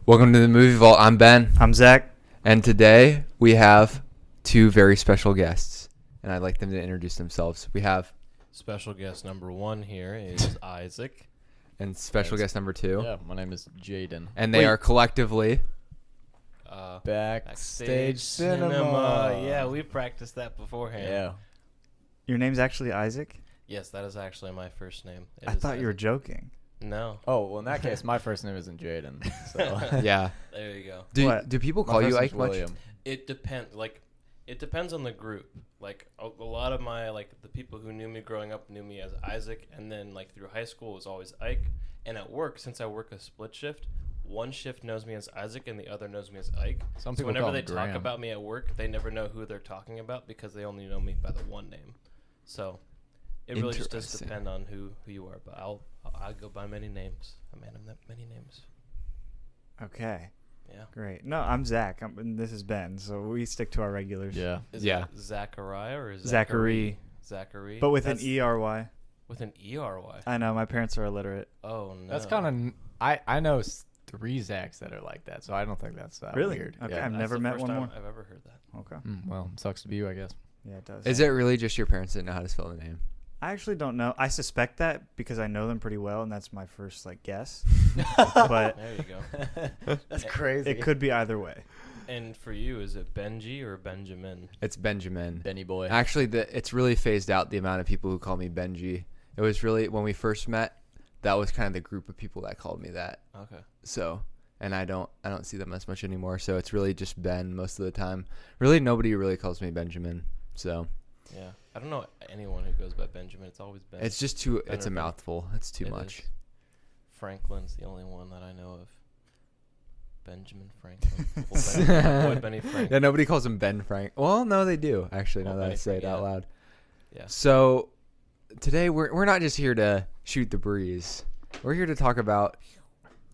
Welcome to the Movie Vault. I'm Ben. I'm Zach. And today we have two very special guests. And I'd like them to introduce themselves. We have... Special guest number one here is Isaac. And special guest number two. Yeah, my name is Jaden. And they are collectively... Backstage Cinema. Yeah, we practiced that beforehand. Yeah. Your name's actually Isaac? Yes, that is actually my first name. I thought you were joking. No. Oh, well, in that case, my first name isn't Jaden. So. Yeah. There you go. Do people call you Ike much? William. It depends. It depends on the group. Like a lot of my the people who knew me growing up knew me as Isaac, and then through high school it was always Ike. And at work, since I work a split shift, one shift knows me as Isaac and the other knows me as Ike. Some So people whenever call they him talk Graham. about me at work, they never know who they're talking about because they only know me by the one name. So it really just does Interesting. depend on who you are. But I go by many names. A man of many names. Okay. Yeah. Great. No, I'm Zach. And this is Ben. So we stick to our regulars. Yeah. Is Yeah. it Zachariah or Zachary. Zachary. But with That's- an E-R-Y. With an E-R-Y. I know. My parents are illiterate. Oh, no. That's kind of... I know three Zachs that are like that, so I don't think that's Really? weird. Okay. Yeah. I've That's never the met first one time more. I've ever heard that. Okay. Well, sucks to be you, I guess. Yeah, it does. Is it really just your parents didn't know how to spell the name? I actually don't know. I suspect that because I know them pretty well, and that's my first guess. But There you go. That's crazy. it could be either way. And for you, is it Benji or Benjamin? It's Benjamin. Benny boy. Actually, it's really phased out the amount of people who call me Benji. It was really, when we first met, that was kind of the group of people that called me that. Okay. So, and I don't see them as much anymore. So it's really just Ben most of the time. Really, nobody really calls me Benjamin. So Yeah. I don't know anyone who goes by Benjamin. It's always Ben. it's just too. Ben It's or a Ben. mouthful. It's too It much. is. Franklin's the only one that I know of. Benjamin Franklin. Boy, Benny Franklin. Yeah, nobody calls him Ben Frank. Well, no, they do actually. Now Well, that I Benny say it Frank, out yeah. loud. Yeah. So today we're not just here to shoot the breeze. We're here to talk about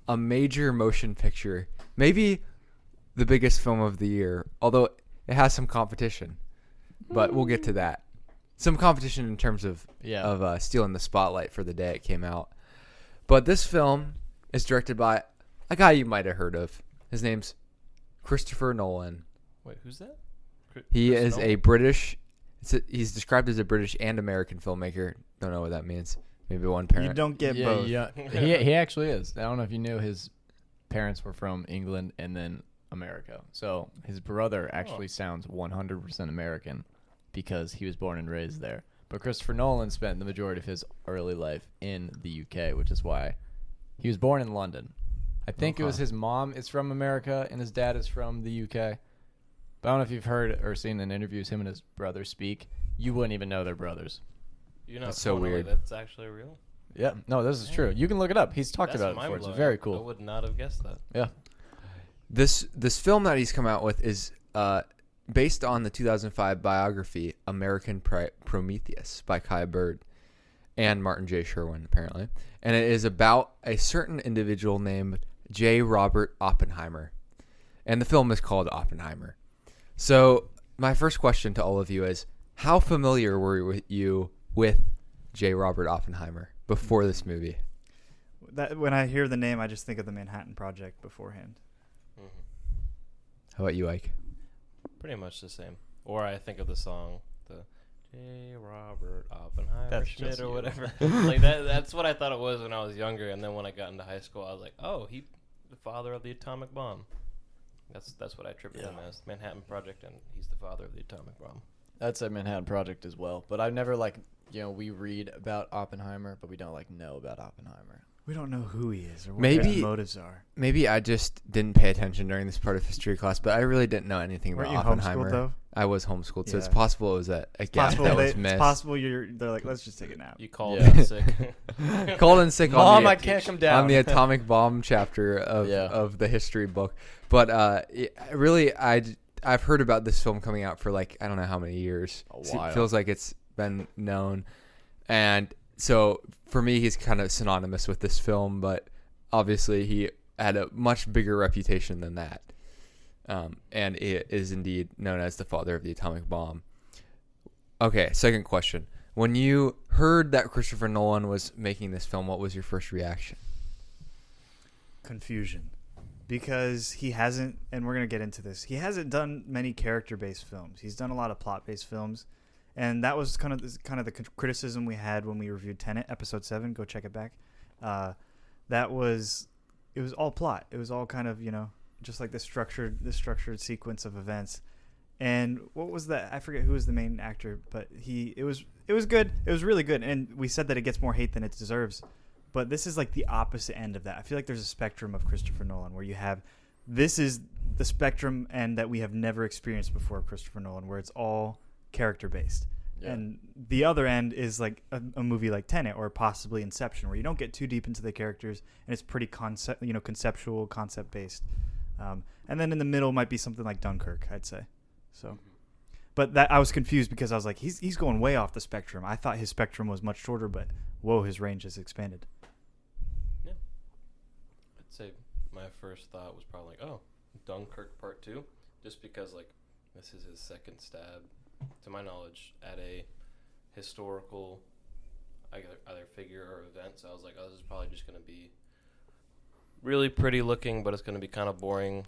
a major motion picture, maybe the biggest film of the year, although it has some competition. But we'll get to that. Some competition in terms of stealing the spotlight for the day it came out. But this film is directed by a guy you might have heard of. His name's Christopher Nolan. Wait, who's that? He Chris is a Nolan? British. He's described as a British and American filmmaker. Don't know what that means. Maybe one parent. You don't get yeah, both. Yeah. he actually is. I don't know if you knew his parents were from England and then America. So his brother actually sounds 100% American because he was born and raised there. But Christopher Nolan spent the majority of his early life in the UK, which is why he was born in London. I think it was his mom is from America and his dad is from the UK. But I don't know if you've heard or seen in interviews him and his brother speak. You wouldn't even know they're brothers. You're not That's so telling me weird. That's actually real. Yeah, no, this is true. You can look it up. He's talked That's about it before. It's mind-blowing. very I cool. would not have guessed that. Yeah. This film that he's come out with is based on the 2005 biography American Prometheus by Kai Bird and Martin J. Sherwin, apparently. And it is about a certain individual named J. Robert Oppenheimer. And the film is called Oppenheimer. So my first question to all of you is, how familiar were you with J. Robert Oppenheimer before this movie? When I hear the name, I just think of the Manhattan Project beforehand. How about you, Ike? Pretty much the same. Or I think of the song, the J. Robert Oppenheimer That's Schmidt just or you. whatever. That's what I thought it was when I was younger. And then when I got into high school, I was like, oh, he the father of the atomic bomb. That's what I attribute him as. Manhattan Project, and he's the father of the atomic bomb. That's a Manhattan Project as well. But I've never we read about Oppenheimer, but we don't know about Oppenheimer. We don't know who he is or what Maybe- his motives are. Maybe I just didn't pay attention during this part of history class, but I really didn't know anything Weren't about you Oppenheimer. homeschooled, though? I was homeschooled, so it's Yeah. possible it was a gap Possible that was missed. it's possible they're like, let's just take a nap. You called Yeah. in sick. Called in sick Mom, on the, I can't come down. on the atomic bomb chapter of the history book. But really, I've heard about this film coming out for I don't know how many years. A It while. feels like it's been known. And so for me, he's kind of synonymous with this film, but obviously he had a much bigger reputation than that. And it is indeed known as the father of the atomic bomb. Okay, second question. When you heard that Christopher Nolan was making this film, what was your first reaction? Confusion. because he hasn't, and we're going to get into this, he hasn't done many character-based films. He's done a lot of plot-based films, and that was kind of the criticism we had when we reviewed Tenet, episode 7. Go check it back. It was all plot. It was all kind of, just like this structured sequence of events. And what was that? I forget who was the main actor, but it was good. It was really good. And we said that it gets more hate than it deserves. But this is like the opposite end of that. I feel like there's a spectrum of Christopher Nolan where you have, this is the spectrum and that we have never experienced before of Christopher Nolan, where it's all character based. Yeah. And the other end is like a movie like Tenet or possibly Inception, where you don't get too deep into the characters and it's pretty conceptual, concept based. And then in the middle might be something like Dunkirk, I'd say. So, but that I was confused because I was like, he's going way off the spectrum. I thought his spectrum was much shorter, but whoa, his range has expanded. Yeah, I'd say my first thought was probably like, oh, Dunkirk Part 2, just because like this is his second stab, to my knowledge, at a historical either figure or event. So I was like, oh, this is probably just going to be really pretty looking, but it's going to be kind of boring.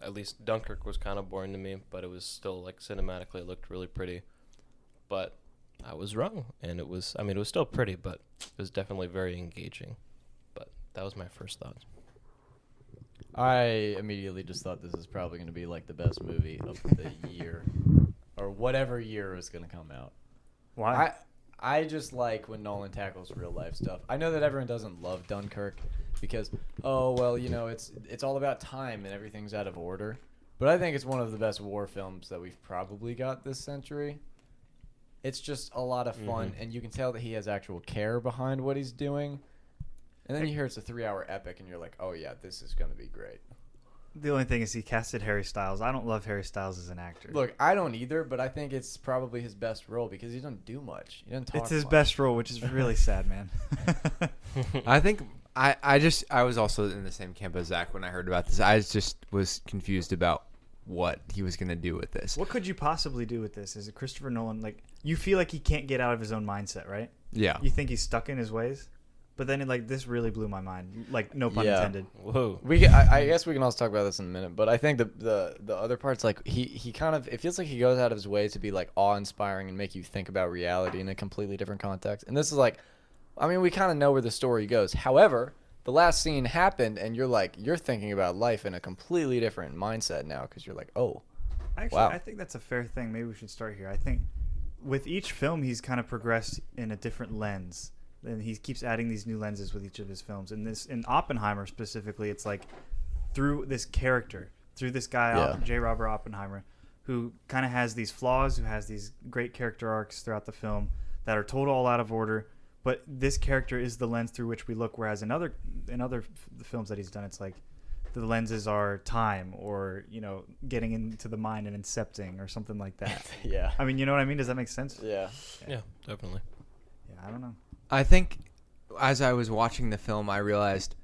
At least Dunkirk was kind of boring to me, but it was still like cinematically it looked really pretty. But I was wrong, and it was still pretty, but it was definitely very engaging. But that was my first thought. I immediately just thought this is probably going to be like the best movie of the year, or whatever year is going to come out. Why? I just like when Nolan tackles real life stuff. I know that everyone doesn't love Dunkirk because, it's all about time and everything's out of order. But I think it's one of the best war films that we've probably got this century. It's just a lot of fun, and you can tell that he has actual care behind what he's doing. And then you hear it's a 3-hour epic, and you're like, oh, yeah, this is going to be great. The only thing is he casted Harry Styles. I don't love Harry Styles as an actor. Look, I don't either, but I think it's probably his best role because he doesn't do much. He doesn't talk It's his much. best role, which is really sad, man. I think I was also in the same camp as Zach when I heard about this. I just was confused about what he was going to do with this. What could you possibly do with this? Is it Christopher Nolan? Like, you feel like he can't get out of his own mindset, right? Yeah. You think he's stuck in his ways? But then, this really blew my mind. Like, no pun intended. Whoa. I guess we can also talk about this in a minute, but I think the other parts, like, he kind of, it feels like he goes out of his way to be, like, awe-inspiring and make you think about reality in a completely different context. And this is, like, we kind of know where the story goes. However, the last scene happened, and you're thinking about life in a completely different mindset now because you're like, oh, Actually, wow. I think that's a fair thing. Maybe we should start here. I think with each film, he's kind of progressed in a different lens. And he keeps adding these new lenses with each of his films. In Oppenheimer specifically, it's like through this character, through this guy, J. Robert Oppenheimer, who kind of has these flaws, who has these great character arcs throughout the film that are told all out of order. But this character is the lens through which we look. Whereas in other films that he's done, it's like the lenses are time or, getting into the mind and incepting or something like that. Yeah. You know what I mean? Does that make sense? Yeah. Yeah, definitely. Yeah, I don't know. I think as I was watching the film, I realized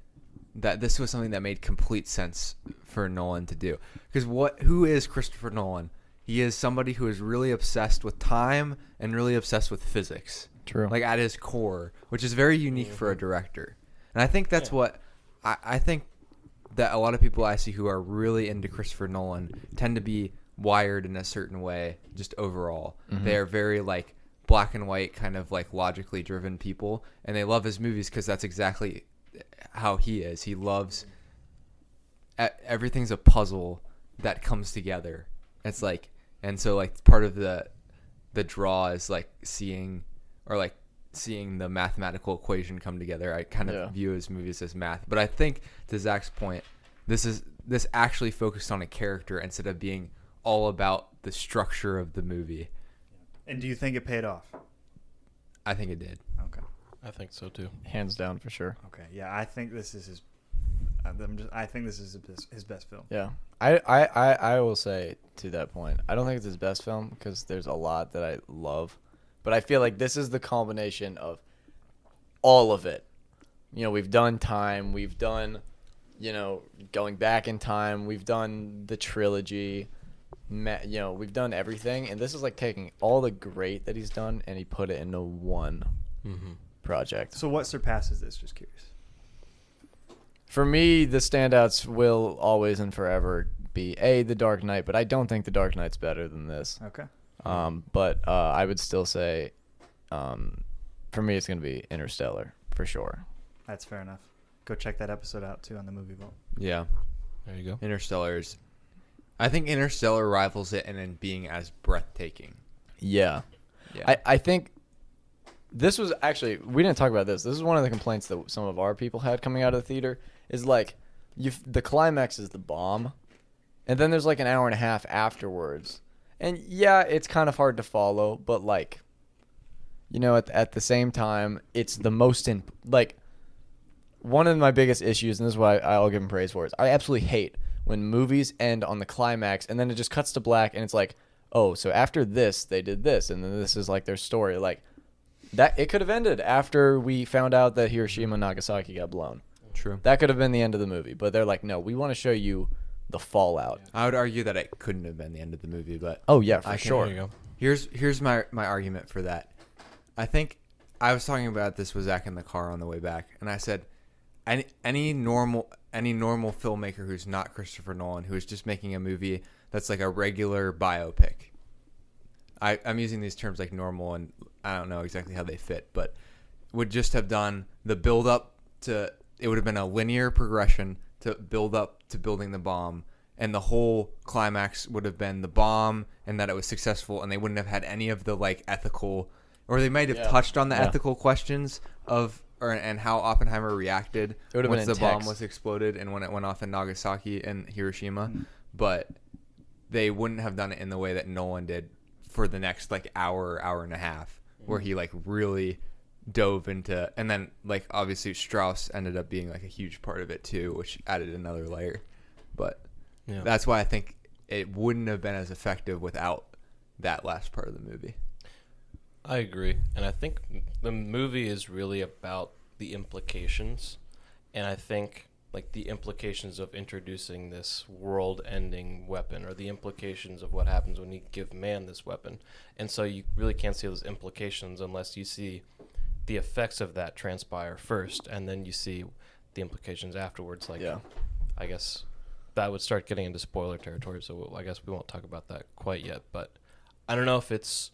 that this was something that made complete sense for Nolan to do. Because who is Christopher Nolan? He is somebody who is really obsessed with time and really obsessed with physics. True. Like at his core, which is very unique for a director. And I think that's what I think that a lot of people I see who are really into Christopher Nolan tend to be wired in a certain way just overall. Mm-hmm. They're very like black and white kind of like logically driven people, and they love his movies because that's exactly how he is. He loves everything's a puzzle that comes together. It's like, and so like part of the draw is like seeing the mathematical equation come together. I kind of view his movies as math, but I think to Zach's point, this actually focused on a character instead of being all about the structure of the movie. And do you think it paid off? I think it did. Okay. I think so too. Hands down for sure. Okay. Yeah, I think this is his. I think this is his best film. Yeah. I will say to that point, I don't think it's his best film because there's a lot that I love, but I feel like this is the combination of all of it. We've done time, we've done, going back in time, we've done the trilogy. We've done everything, and this is like taking all the great that he's done and he put it into one project. So what surpasses this? Just curious. For me, the standouts will always and forever be The Dark Knight, but I don't think The Dark Knight's better than this. Okay. But I would still say, for me, it's going to be Interstellar for sure. That's fair enough. Go check that episode out too on the Movie Vault. Yeah. There you go. Interstellar's. I think Interstellar rivals it in being as breathtaking. Yeah. Yeah. I think this was actually, we didn't talk about this. This is one of the complaints that some of our people had coming out of the theater is like, the climax is the bomb, and then there's like an hour and a half afterwards. And yeah, it's kind of hard to follow, but like, at the same time, it's the most one of my biggest issues, and this is why I'll give him praise for, is I absolutely hate when movies end on the climax and then it just cuts to black and it's like, oh, so after this they did this, and then this is like their story. Like that, it could have ended after we found out that Hiroshima and Nagasaki got blown. True. That could have been the end of the movie, but they're like, no, we want to show you the fallout. I would argue that it couldn't have been the end of the movie, but Oh yeah, for sure. There you go. here's my argument for that. I think I was talking about this with Zach in the car on the way back, and I said, any normal filmmaker who's not Christopher Nolan, who is just making a movie that's like a regular biopic. I'm using these terms like normal, and I don't know exactly how they fit, but would just have done the build up to, it would have been a linear progression to build up to building the bomb, and the whole climax would have been the bomb and that it was successful, and they wouldn't have had any of the like ethical, or they might have touched on the ethical questions of and how Oppenheimer reacted once the bomb was exploded and when it went off in Nagasaki and Hiroshima, but they wouldn't have done it in the way that Nolan did for the next like hour and a half, where he like really dove into, and then like obviously Strauss ended up being like a huge part of it too, which added another layer. But that's why I think it wouldn't have been as effective without that last part of the movie. I agree, and I think the movie is really about the implications, and I think like the implications of introducing this world-ending weapon, or the implications of what happens when you give man this weapon. And so you really can't see those implications unless you see the effects of that transpire first, and then you see the implications afterwards. Like, I guess that would start getting into spoiler territory, so I guess we won't talk about that quite yet. But I don't know if it's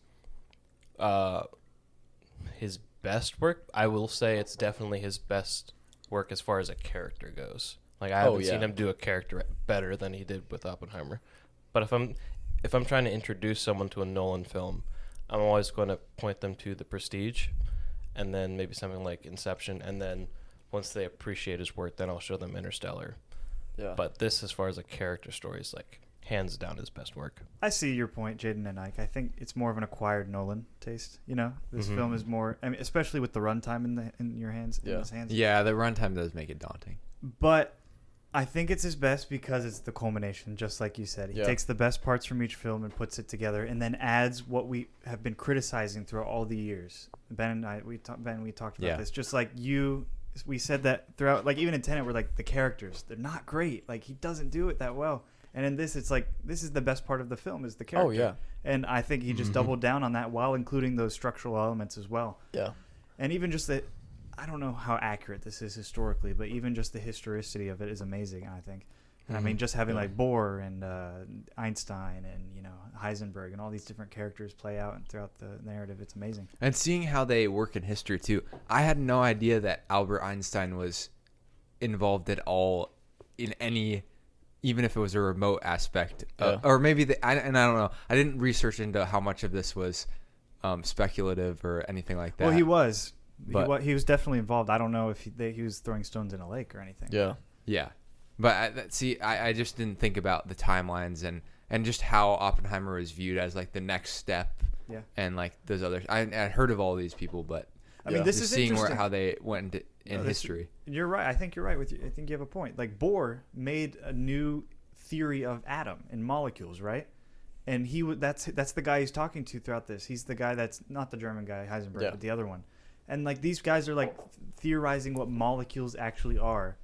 his best work. I will say it's definitely his best work as far as a character goes. Like I haven't seen him do a character better than he did with Oppenheimer. But if I'm trying to introduce someone to a Nolan film, I'm always going to point them to The Prestige, and then maybe something like Inception, and then once they appreciate his work, then I'll show them Interstellar. Yeah. But this, as far as a character story, is like hands down his best work. I see your point, Jaden and Ike. I think it's more of an acquired Nolan taste. This film is more, I mean, especially with the runtime in your hands, in his hands. Yeah, the runtime does make it daunting. But I think it's his best because it's the culmination, just like you said. He takes the best parts from each film and puts it together, and then adds what we have been criticizing throughout all the years. Ben and I, we talked about this. Just like we said that throughout, like even in Tenet, we're like, the characters, they're not great. Like he doesn't do it that well. And in this, it's like, this is the best part of the film, is the character. Oh, yeah. And I think he just doubled down on that while including those structural elements as well. Yeah. And even just that, I don't know how accurate this is historically, but even just the historicity of it is amazing, I think. And I mean, just having like Bohr and Einstein and, Heisenberg and all these different characters play out and throughout the narrative, it's amazing. And seeing how they work in history, too. I had no idea that Albert Einstein was involved at all in any, even if it was a remote aspect, or maybe I don't know. I didn't research into how much of this was speculative or anything like that. Well, he was. But he was definitely involved. I don't know if he was throwing stones in a lake or anything. Yeah. But I just didn't think about the timelines and just how Oppenheimer was viewed as like the next step. Yeah. And like those others. I heard of all these people, but I mean, this is seeing how they went in history. You're right. I think you're right with you. I think you have a point. Like Bohr made a new theory of atom and molecules, right? And that's the guy he's talking to throughout this. He's the guy that's not the German guy, Heisenberg, but the other one. And like these guys are like theorizing what molecules actually are,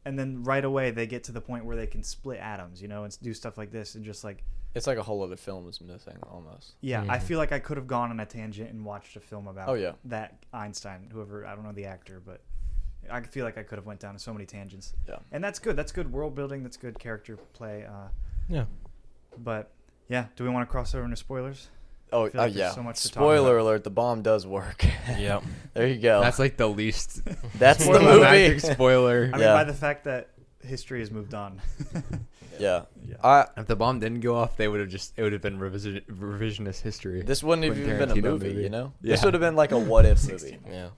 and then right away they get to the point where they can split atoms, and do stuff like this, and just like it's like a whole other film is missing almost. Yeah, I feel like I could have gone on a tangent and watched a film about that Einstein, whoever, I don't know the actor, but I feel like I could have went down so many tangents. Yeah. And that's good. That's good world building. That's good character play. Yeah. But yeah, do we want to cross over into spoilers? Oh, I feel like there's yeah. so much to talk Spoiler about. alert: the bomb does work. Yeah. There you go. That's like the least That's the climactic movie. spoiler. I mean, by the fact that history has moved on. Yeah. Yeah. If the bomb didn't go off, it would have been revisionist history. This wouldn't have Quentin even been a Tarantino movie, movie. you know? Yeah. This would have been like a what if movie. Yeah.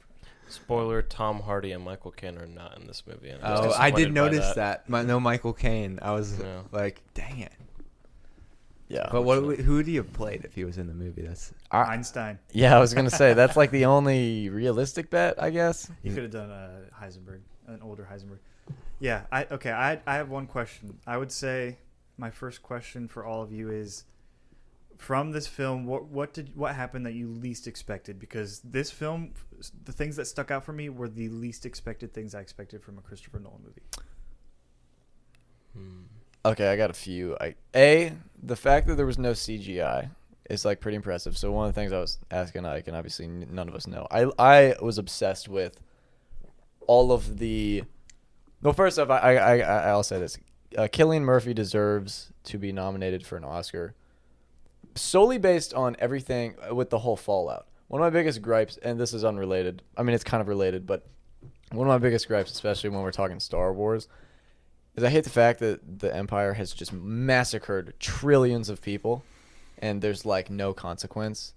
Spoiler: Tom Hardy and Michael Caine are not in this movie. And Oh, was I did disappointed by notice that. No Michael Caine. I was Yeah. like, dang it. Yeah. But who would he have played if he was in the movie? That's Einstein. Yeah, I was going to say, that's like the only realistic bet, I guess. You could have done Heisenberg, an older Heisenberg. Yeah. I have one question. I would say my first question for all of you is, from this film, what happened that you least expected? Because this film, the things that stuck out for me were the least expected things I expected from a Christopher Nolan movie. Okay, I got a few. The fact that there was no CGI is like pretty impressive. So one of the things I was asking Ike, and obviously none of us know, I was obsessed with all of the. Well, first off, I'll say this: Cillian Murphy deserves to be nominated for an Oscar, solely based on everything with the whole Fallout. One of my biggest gripes, and this is unrelated. I mean, it's kind of related, but one of my biggest gripes, especially when we're talking Star Wars, is I hate the fact that the Empire has just massacred trillions of people, and there's like no consequence.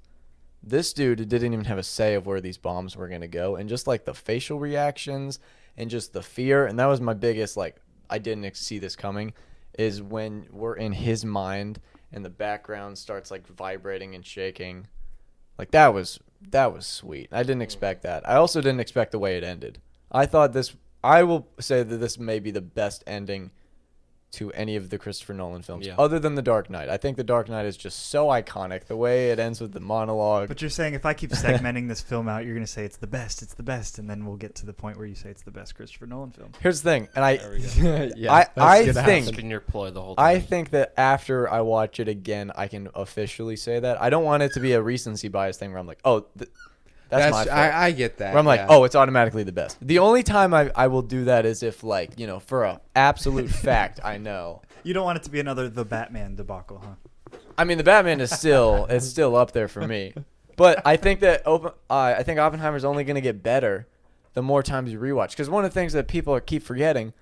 This dude didn't even have a say of where these bombs were going to go, and just like the facial reactions and just the fear, and that was my biggest, like, I didn't see this coming, is when we're in his mind and the background starts like vibrating and shaking. Like that was sweet. I didn't expect that. I also didn't expect the way it ended. I will say that this may be the best ending to any of the Christopher Nolan films, other than The Dark Knight. I think The Dark Knight is just so iconic. The way it ends with the monologue. But you're saying if I keep segmenting this film out, you're going to say it's the best, and then we'll get to the point where you say it's the best Christopher Nolan film. Here's the thing, and There we go. I That's think been your ploy the whole time. I think that after I watch it again, I can officially say that. I don't want it to be a recency bias thing where I'm like, oh, that's my fault. I get that. Where I'm like, oh, it's automatically the best. The only time I will do that is if, like, for a absolute fact I know. You don't want it to be another The Batman debacle, huh? I mean, the Batman is still up there for me. But I think that I think Oppenheimer's only going to get better the more times you rewatch. Because one of the things that people keep forgetting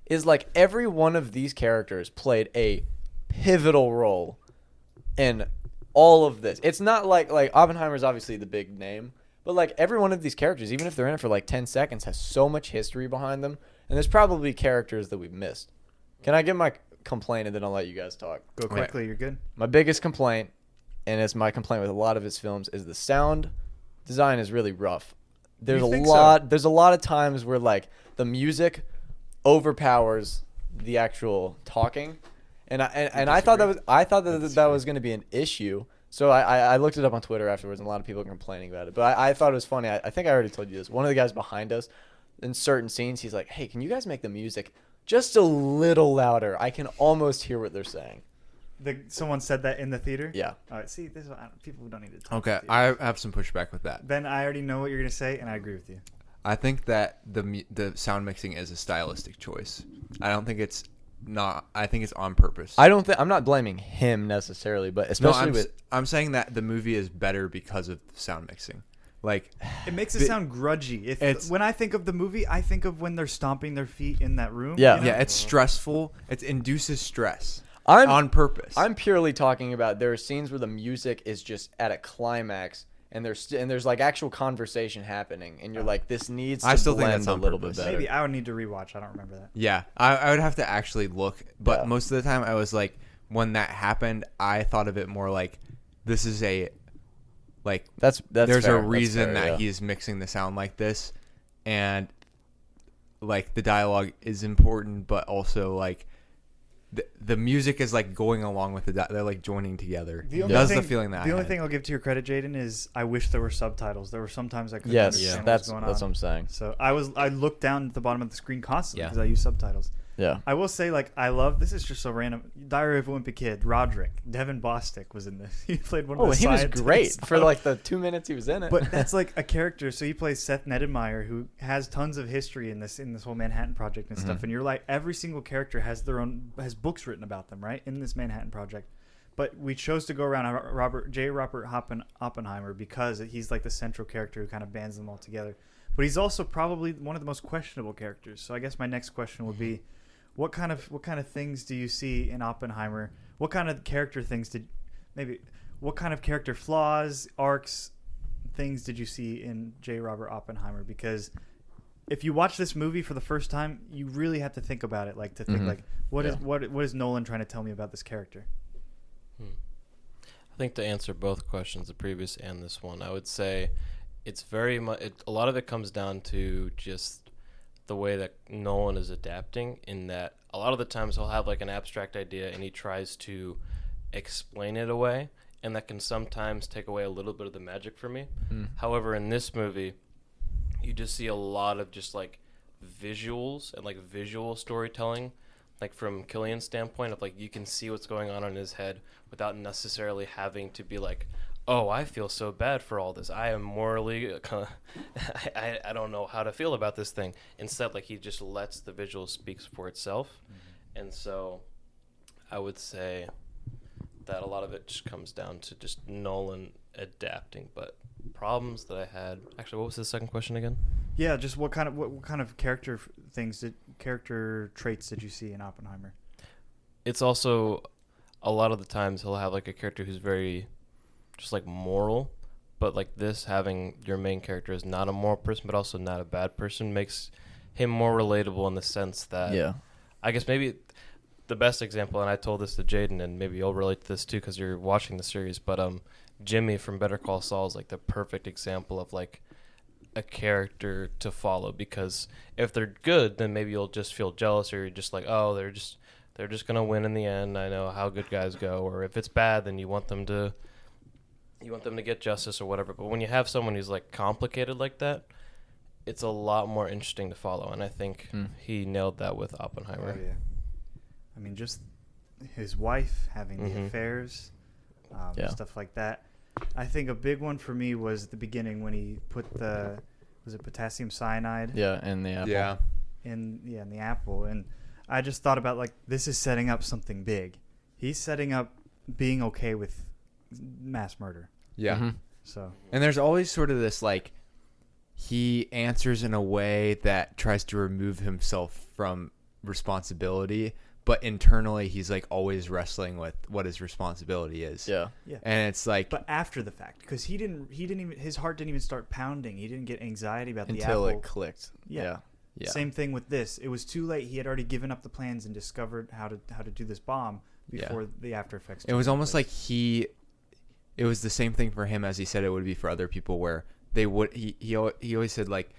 is, like, every one of these characters played a pivotal role in all of this. It's not like Oppenheimer's obviously the big name, but like every one of these characters, even if they're in it for like 10 seconds, has so much history behind them. And there's probably characters that we've missed. Can I give my complaint and then I'll let you guys talk? Go quickly, you're good. My biggest complaint, and it's my complaint with a lot of his films, is the sound design is really rough. There's You a think lot. so? There's a lot of times where like the music overpowers the actual talking, and I thought that was going to be an issue. So I looked it up on Twitter afterwards, and a lot of people were complaining about it. But I thought it was funny. I think I already told you this. One of the guys behind us, in certain scenes, he's like, "Hey, can you guys make the music just a little louder? I can almost hear what they're saying." Someone said that in the theater? Yeah. All right, see, people don't need to talk. Okay, to you. I have some pushback with that. Ben, I already know what you're going to say, and I agree with you. I think that the sound mixing is a stylistic choice. I don't think it's not. I think it's on purpose. I'm not blaming him necessarily, but especially I'm saying that the movie is better because of sound mixing. Like, It makes it sound grudgy. When I think of the movie, I think of when they're stomping their feet in that room. Yeah. you know? yeah, it's stressful. It induces stress I'm on purpose. I'm purely talking about there are scenes where the music is just at a climax, and there's like actual conversation happening, and you're like, this needs to I still think blend that's a on little purpose. bit better. Maybe I would need to rewatch. I don't remember that. Yeah, I would have to actually look, but Yeah. most of the time I was like, when that happened, I thought of it more like, this is That's there's fair. a reason That's fair, that he's mixing the sound like this, and like the dialogue is important, but also like the music is like going along with they're like joining together. That's the feeling that the I only had. thing I'll give to your credit, Jaden, is I wish there were subtitles. There were sometimes I couldn't Yes, understand that's what was going what on. I'm saying. So I looked down at the bottom of the screen constantly Yeah. because I use subtitles. Yeah. I will say, like, I love, this is just so random. Diary of a Wimpy Kid, Roderick, Devin Bostick was in this. He played one of the he was scientists. great for like the 2 minutes he was in it. But that's like a character. So he plays Seth Nedemeyer, who has tons of history in this whole Manhattan Project and stuff. And you're like, every single character has has books written about them, right, in this Manhattan Project. But we chose to go around Robert Oppenheimer because he's like the central character who kind of bands them all together. But he's also probably one of the most questionable characters. So I guess my next question would be, what kind of things do you see in Oppenheimer? What kind of character things what kind of character flaws, arcs, things did you see in J. Robert Oppenheimer? Because if you watch this movie for the first time, you really have to think about it, like to think like, what is Nolan trying to tell me about this character? I think to answer both questions, the previous and this one, I would say it's very much, a lot of it comes down to just the way that Nolan is adapting, in that a lot of the times he'll have like an abstract idea and he tries to explain it away, and that can sometimes take away a little bit of the magic for me. However, in this movie, you just see a lot of just like visuals and like visual storytelling, like from Killian's standpoint of like, you can see what's going on in his head without necessarily having to be like, oh, I feel so bad for all this. I am morally, I don't know how to feel about this thing. Instead, like, he just lets the visual speak for itself. And so I would say that a lot of it just comes down to just Nolan adapting. But problems that I had, actually, what was the second question again? Yeah, just what kind of character traits did you see in Oppenheimer? It's also, a lot of the times he'll have like a character who's very just like moral, but like this, having your main character is not a moral person but also not a bad person, makes him more relatable in the sense that I guess maybe the best example, and I told this to Jaden, and maybe you'll relate to this too because you're watching the series, but Jimmy from Better Call Saul is like the perfect example of like a character to follow, because if they're good, then maybe you'll just feel jealous, or you're just like, oh, they're just gonna win in the end. I know how good guys go. Or if it's bad, then you want them to get justice or whatever. But when you have someone who's like complicated like that, it's a lot more interesting to follow. And I think he nailed that with Oppenheimer. Oh, yeah. I mean, just his wife having the affairs, stuff like that. I think a big one for me was the beginning when he put was it potassium cyanide? Yeah, in the apple. Yeah. In the apple. And I just thought about, like, this is setting up something big. He's setting up being okay with mass murder. Yeah. So. And there's always sort of this, like, he answers in a way that tries to remove himself from responsibility, but internally he's like always wrestling with what his responsibility is. Yeah. And it's like, but after the fact, because he didn't even, his heart didn't even start pounding. He didn't get anxiety about the apple until it clicked. Yeah. Same thing with this. It was too late. He had already given up the plans and discovered how to do this bomb before the after effects. It was almost like it was the same thing for him as he said it would be for other people, where they would, he always said, like,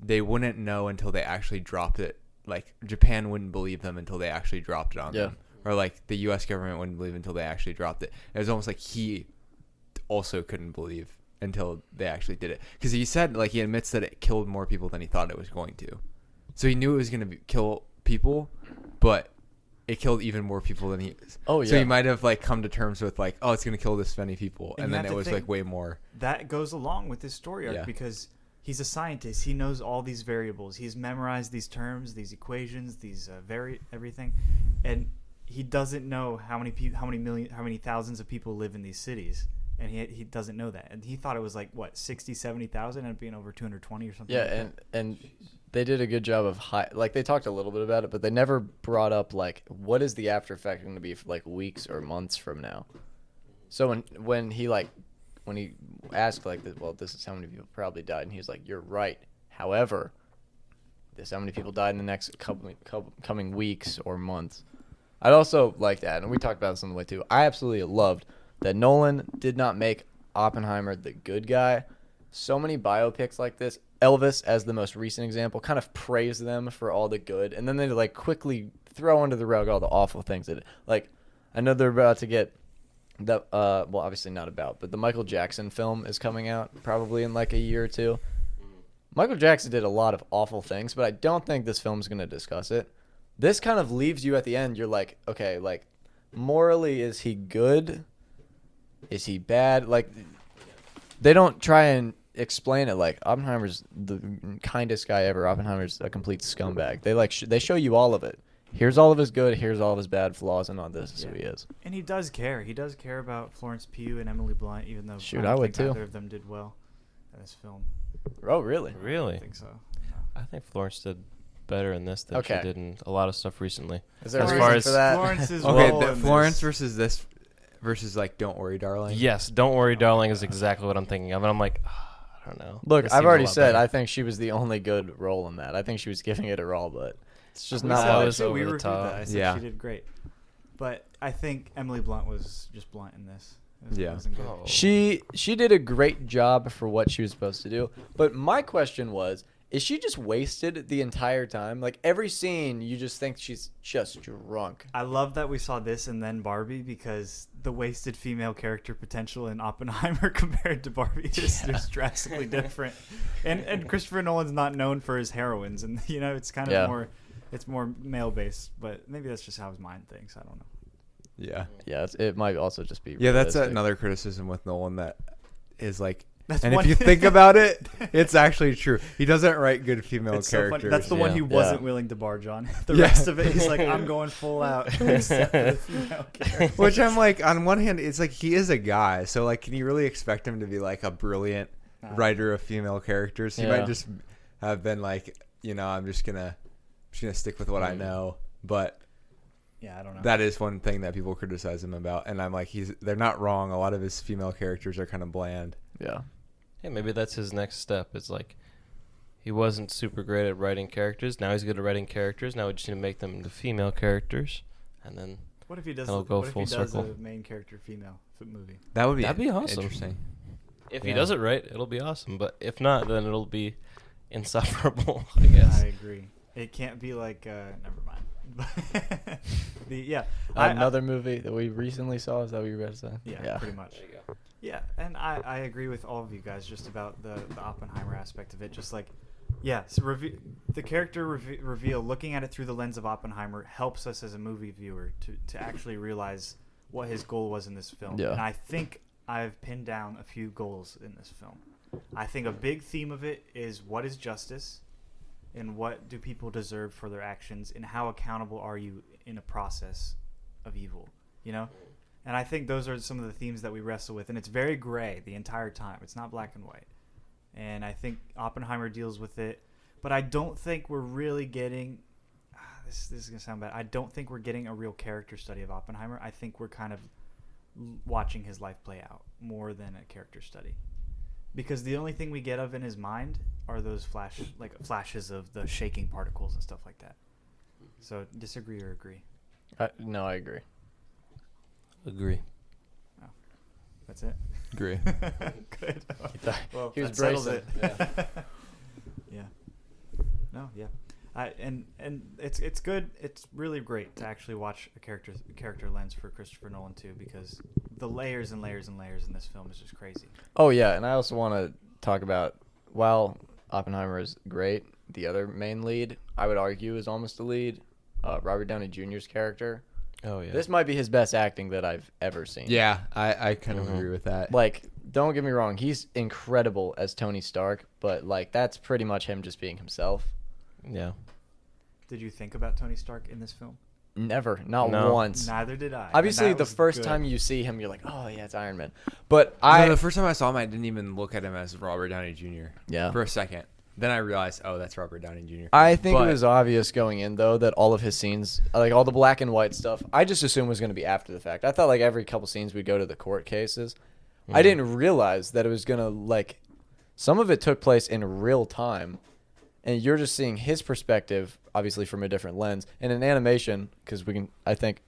they wouldn't know until they actually dropped it. Like, Japan wouldn't believe them until they actually dropped it on them. Or like the US government wouldn't believe until they actually dropped it. It was almost like he also couldn't believe until they actually did it. Because he said, like, he admits that it killed more people than he thought it was going to. So he knew it was going to kill people, but it killed even more people than he. Oh yeah. So he might have like come to terms with like, oh, it's going to kill this many people, and then it was like way more. That goes along with his story arc because he's a scientist. He knows all these variables. He's memorized these terms, these equations, these everything, and he doesn't know how many thousands of people live in these cities. And he doesn't know that. And he thought it was like, what, 60, 70,000, and being over 220 or something. Yeah, like and they did a good job of like they talked a little bit about it, but they never brought up like what is the after effect going to be for like weeks or months from now. So when he asked like, well, this is how many people probably died, and he was like, you're right. However, this is how many people died in the next coming weeks or months. I'd also like that, and we talked about this on the way too. I absolutely loved that Nolan did not make Oppenheimer the good guy. So many biopics like this, Elvis as the most recent example, kind of praise them for all the good, and then they like quickly throw under the rug all the awful things that, like, I know they're about to get the well, obviously not about, but the Michael Jackson film is coming out probably in like a year or two. Michael Jackson did a lot of awful things, but I don't think this film's going to discuss it. This kind of leaves you at the end. You're like, okay, like, morally, is he good? Is he bad? Like, they don't try and explain it. Like, Oppenheimer's the kindest guy ever. Oppenheimer's a complete scumbag. They like they show you all of it. Here's all of his good. Here's all of his bad flaws, and all this is who he is. And he does care. He does care about Florence Pugh and Emily Blunt, even though Shoot, I don't I would think too. either of them did well in this film. Oh, really? I Really? think so. I think Florence did better in this than Okay. she did in a lot of stuff recently. Is there As a far reason as for that? Florence's Okay, role in Florence this- versus this versus like Don't Worry, Darling. Yes, Don't Worry, Darling is exactly what I'm thinking of. And I'm like, I don't know. Look, This I've seems a already lot said better. I think she was the only good role in that. I think she was giving it her all, but it's just We not said that what was too. over We the reviewed top. that. I said Yeah. she did great, but I think Emily Blunt was just blunt in this. Yeah. wasn't good. Oh. She did a great job for what she was supposed to do. But my question was, is she just wasted the entire time? Like every scene, you just think she's just drunk. I love that we saw this and then Barbie because the wasted female character potential in Oppenheimer compared to Barbie is just drastically different. And Christopher Nolan's not known for his heroines, and it's kind of more male based. But maybe that's just how his mind thinks. I don't know. Yeah. Yeah, it might also just be. Yeah, that's realistic. another criticism with Nolan that is like, That's and one- if you think about it, it's actually true. He doesn't write good female It's so funny. characters. That's the one he Yeah. wasn't Yeah. willing to barge on. The Yeah. rest of it, he's like, I'm going full out, except for the female character. Which I'm like, on one hand, it's like he is a guy, so like, can you really expect him to be like a brilliant writer of female characters? He Yeah. might just have been like, I'm just gonna stick with what I know. But Yeah, I don't know. that is one thing that people criticize him about, and I'm like, they're not wrong. A lot of his female characters are kind of bland. Yeah. Hey, maybe that's his next step. It's like he wasn't super great at writing characters. Now he's good at writing characters. Now we just need to make them into female characters, and then What if he does? It'll go what if full he does circle. a main character female movie? That would be That'd be awesome. Interesting. if he Yeah. does it right, it'll be awesome. But if not, then it'll be insufferable, I guess. I agree. It can't be like. Never mind. I- Another movie that we recently saw. Is that what you were about to say? Yeah, pretty much. There you go. Yeah, and I agree with all of you guys just about the Oppenheimer aspect of it. Just like, so the character reveal, looking at it through the lens of Oppenheimer, helps us as a movie viewer to actually realize what his goal was in this film. Yeah. And I think I've pinned down a few goals in this film. I think a big theme of it is what is justice, and what do people deserve for their actions, and how accountable are you in a process of evil, And I think those are some of the themes that we wrestle with, and it's very gray the entire time. It's not black and white. And I think Oppenheimer deals with it, but I don't think we're really getting this is going to sound bad. I don't think we're getting a real character study of Oppenheimer. I think we're kind of watching his life play out more than a character study. Because the only thing we get of in his mind are those flashes of the shaking particles and stuff like that. So disagree or agree? No, I agree. Agree. That's it. Agree. Good. Well, He was that settles bracing. it. Yeah. No. Yeah. And it's good. It's really great to actually watch a character lens for Christopher Nolan too, because the layers and layers and layers in this film is just crazy. Oh yeah, and I also want to talk about, while Oppenheimer is great, the other main lead, I would argue, is almost the lead. Robert Downey Jr.'s character. Oh yeah. This might be his best acting that I've ever seen. Yeah, I kind of agree with that. Like, don't get me wrong, he's incredible as Tony Stark, but like that's pretty much him just being himself. Yeah. Did you think about Tony Stark in this film? Never, not No. once. Neither did I. Obviously, And that the was first good. time you see him, you're like, oh yeah, it's Iron Man. But The first time I saw him, I didn't even look at him as Robert Downey Jr. Yeah. For a second. Then I realized, oh, that's Robert Downey Jr. I think But- it was obvious going in, though, that all of his scenes, like all the black and white stuff, I just assumed was going to be after the fact. I thought like every couple scenes we'd go to the court cases. I didn't realize that it was going to, like, some of it took place in real time, and you're just seeing his perspective, obviously from a different lens. And in animation, because we can, I think,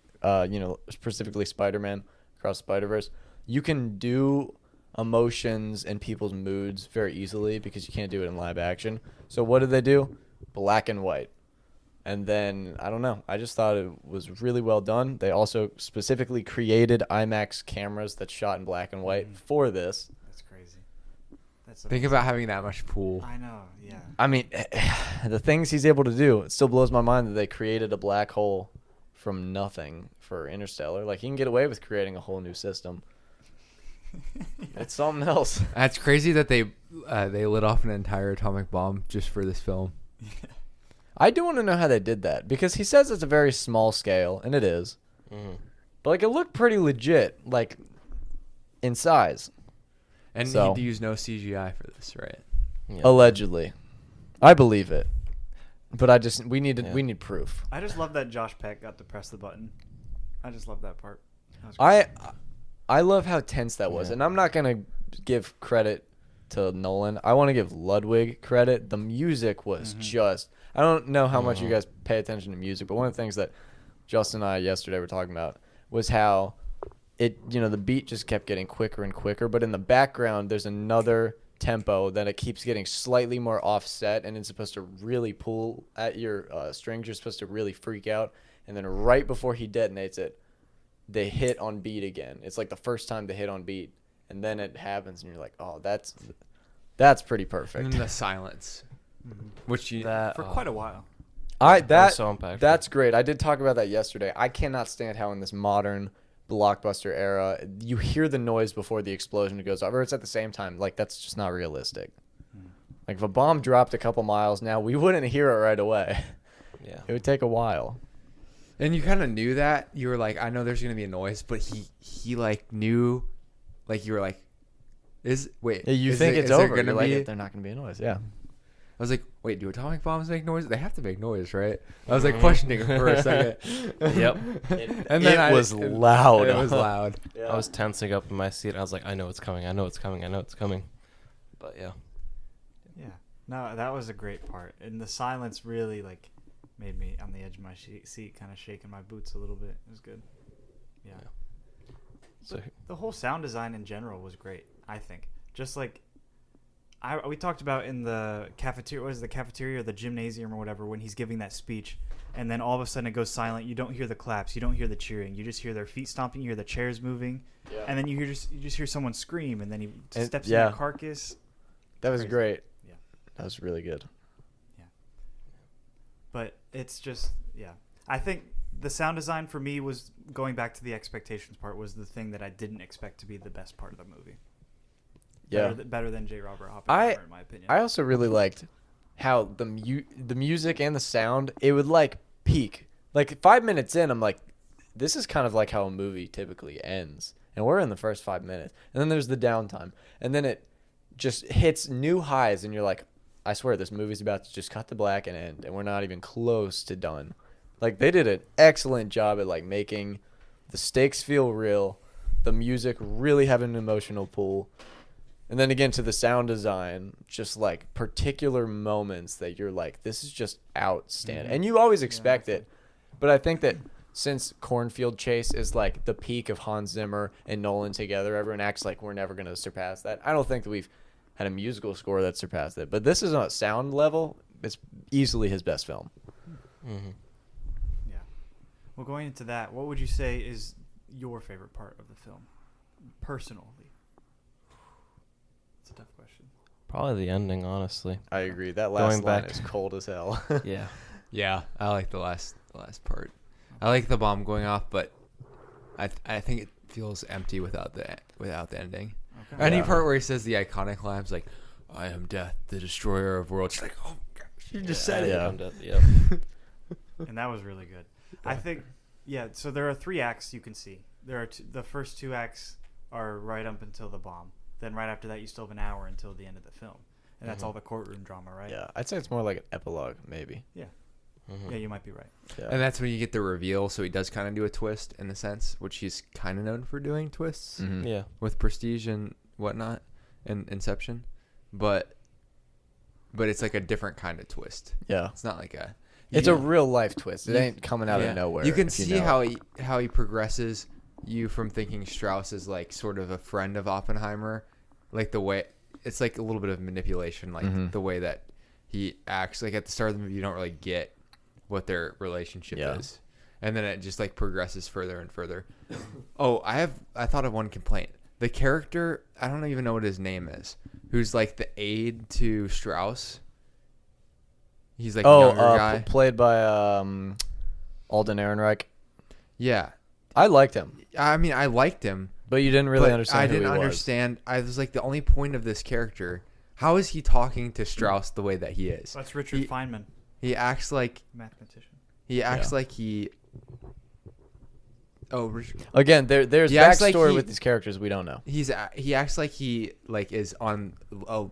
specifically Spider-Man Across the Spider-Verse, you can do emotions and people's moods very easily because you can't do it in live action. So what did they do? Black and white. And then, I don't know, I just thought it was really well done. They also specifically created IMAX cameras that shot in black and white for this. That's crazy. That's what Think I'm about having that much pool. saying. I know. Yeah. I mean, the things he's able to do, it still blows my mind that they created a black hole from nothing for Interstellar. Like, he can get away with creating a whole new system. It's something else. That's crazy that they lit off an entire atomic bomb just for this film. I do want to know how they did that, because he says it's a very small scale, and it is. Mm-hmm. But, like, it looked pretty legit, like, in size. And So- he'd use no CGI for this, right? Yeah. Allegedly. I believe it. But we need proof. I just love that Josh Peck got to press the button. I just love that part. That was great. I love how tense that was. Yeah. And I'm not going to give credit to Nolan. I want to give Ludwig credit. The music was just... I don't know how much you guys pay attention to music, but one of the things that Justin and I yesterday were talking about was how the beat just kept getting quicker and quicker, but in the background there's another tempo that it keeps getting slightly more offset, and it's supposed to really pull at your strings. You're supposed to really freak out, and then right before he detonates it, they hit on beat again. It's like the first time they hit on beat, and then it happens, and you're like, oh, that's pretty perfect. And then the silence, which you For quite a while. That was so impactful. That's great. I did talk about that yesterday. I cannot stand how in this modern blockbuster era you hear the noise before the explosion goes off, or it's at the same time. Like, that's just not realistic. Like, if a bomb dropped a couple miles now, we wouldn't hear it right away. Yeah. It would take a while. And you kind of knew that. You were like, I know there's gonna be a noise, but he like knew, like you were like, Yeah, you is think there- it's is there over? gonna You're like, be? they're not gonna be a noise. Yeah. I was like, wait, do atomic bombs make noise? They have to make noise, right? I was like questioning it for a second. Yep. And then it was loud. It was loud. Yeah. I was tensing up in my seat. I was like, I know it's coming. I know it's coming. I know it's coming. But yeah. Yeah. No, that was a great part. And the silence really, like, made me on the edge of my seat, kind of shaking my boots a little bit. It was good. Yeah. So The whole sound design in general was great, I think. Just like we talked about in the cafeteria, was it the cafeteria or the gymnasium or whatever, when he's giving that speech, and then all of a sudden it goes silent. You don't hear the claps, you don't hear the cheering, you just hear their feet stomping, you hear the chairs moving, and then you just hear someone scream, and then he steps in the carcass. That was Crazy. great. Yeah. That was really good. But it's just, yeah. I think the sound design for me was, going back to the expectations part, was the thing that I didn't expect to be the best part of the movie. Yeah. Better than J. Robert Oppenheimer, in my opinion. I also really liked how the music and the sound, it would like peak. Like 5 minutes in, I'm like, this is kind of like how a movie typically ends. And we're in the first 5 minutes. And then there's the downtime. And then it just hits new highs, and you're like, I swear this movie's about to just cut to black and end, and we're not even close to done. Like, they did an excellent job at like making the stakes feel real, the music really have an emotional pull. And then again to the sound design, just like particular moments that you're like, this is just outstanding. And you always expect it. But I think that since Cornfield Chase is like the peak of Hans Zimmer and Nolan together, everyone acts like we're never going to surpass that. I don't think that we've had a musical score that surpassed it. But this is on a sound level, it's easily his best film. Mm-hmm. Yeah. Well, going into that, what would you say is your favorite part of the film, personally? It's a tough question. Probably the ending, honestly. I agree. That last Going line back- is cold as hell. Yeah. Yeah, I like the last part. I like the bomb going off, but I think it feels empty without the ending. Okay. Any Yeah. part where he says the iconic lines like, "I am death, the destroyer of worlds." She's like, "Oh my gosh, you just said it." Yeah. Yep. And that was really good. I think, yeah, so there are 3 acts you can see. There are the first 2 acts are right up until the bomb. Then right after that, you still have an hour until the end of the film. And that's all the courtroom drama, right? Yeah, I'd say it's more like an epilogue, maybe. Yeah. Mm-hmm. Yeah, you might be right. Yeah. And that's when you get the reveal. So he does kind of do a twist in a sense, which he's kind of known for doing twists Mhm. Yeah. with Prestige and whatnot, and Inception, but it's like a different kind of twist. Yeah. It's not like a. It's a real life twist. It You- ain't coming out yeah. of nowhere. You can if see know. how he progresses you from thinking Strauss is like sort of a friend of Oppenheimer, like the way it's like a little bit of manipulation, like Mhm. the way that he acts. Like at the start of the movie, you don't really get what their relationship Yeah. is, and then it just like progresses further and further. Oh, I thought of one complaint. The character, I don't even know what his name is, who's like the aide to Strauss. He's like a younger guy. Played by Alden Ehrenreich. Yeah. I liked him. I mean, I liked him. But you didn't really understand I who he didn't was. understand. I was like, the only point of this character, how is he talking to Strauss the way that he is? That's Richard Feynman, He acts like mathematician. he acts like he. Oh, Again, there's He acts backstory like with these characters we don't know. he acts like he like is on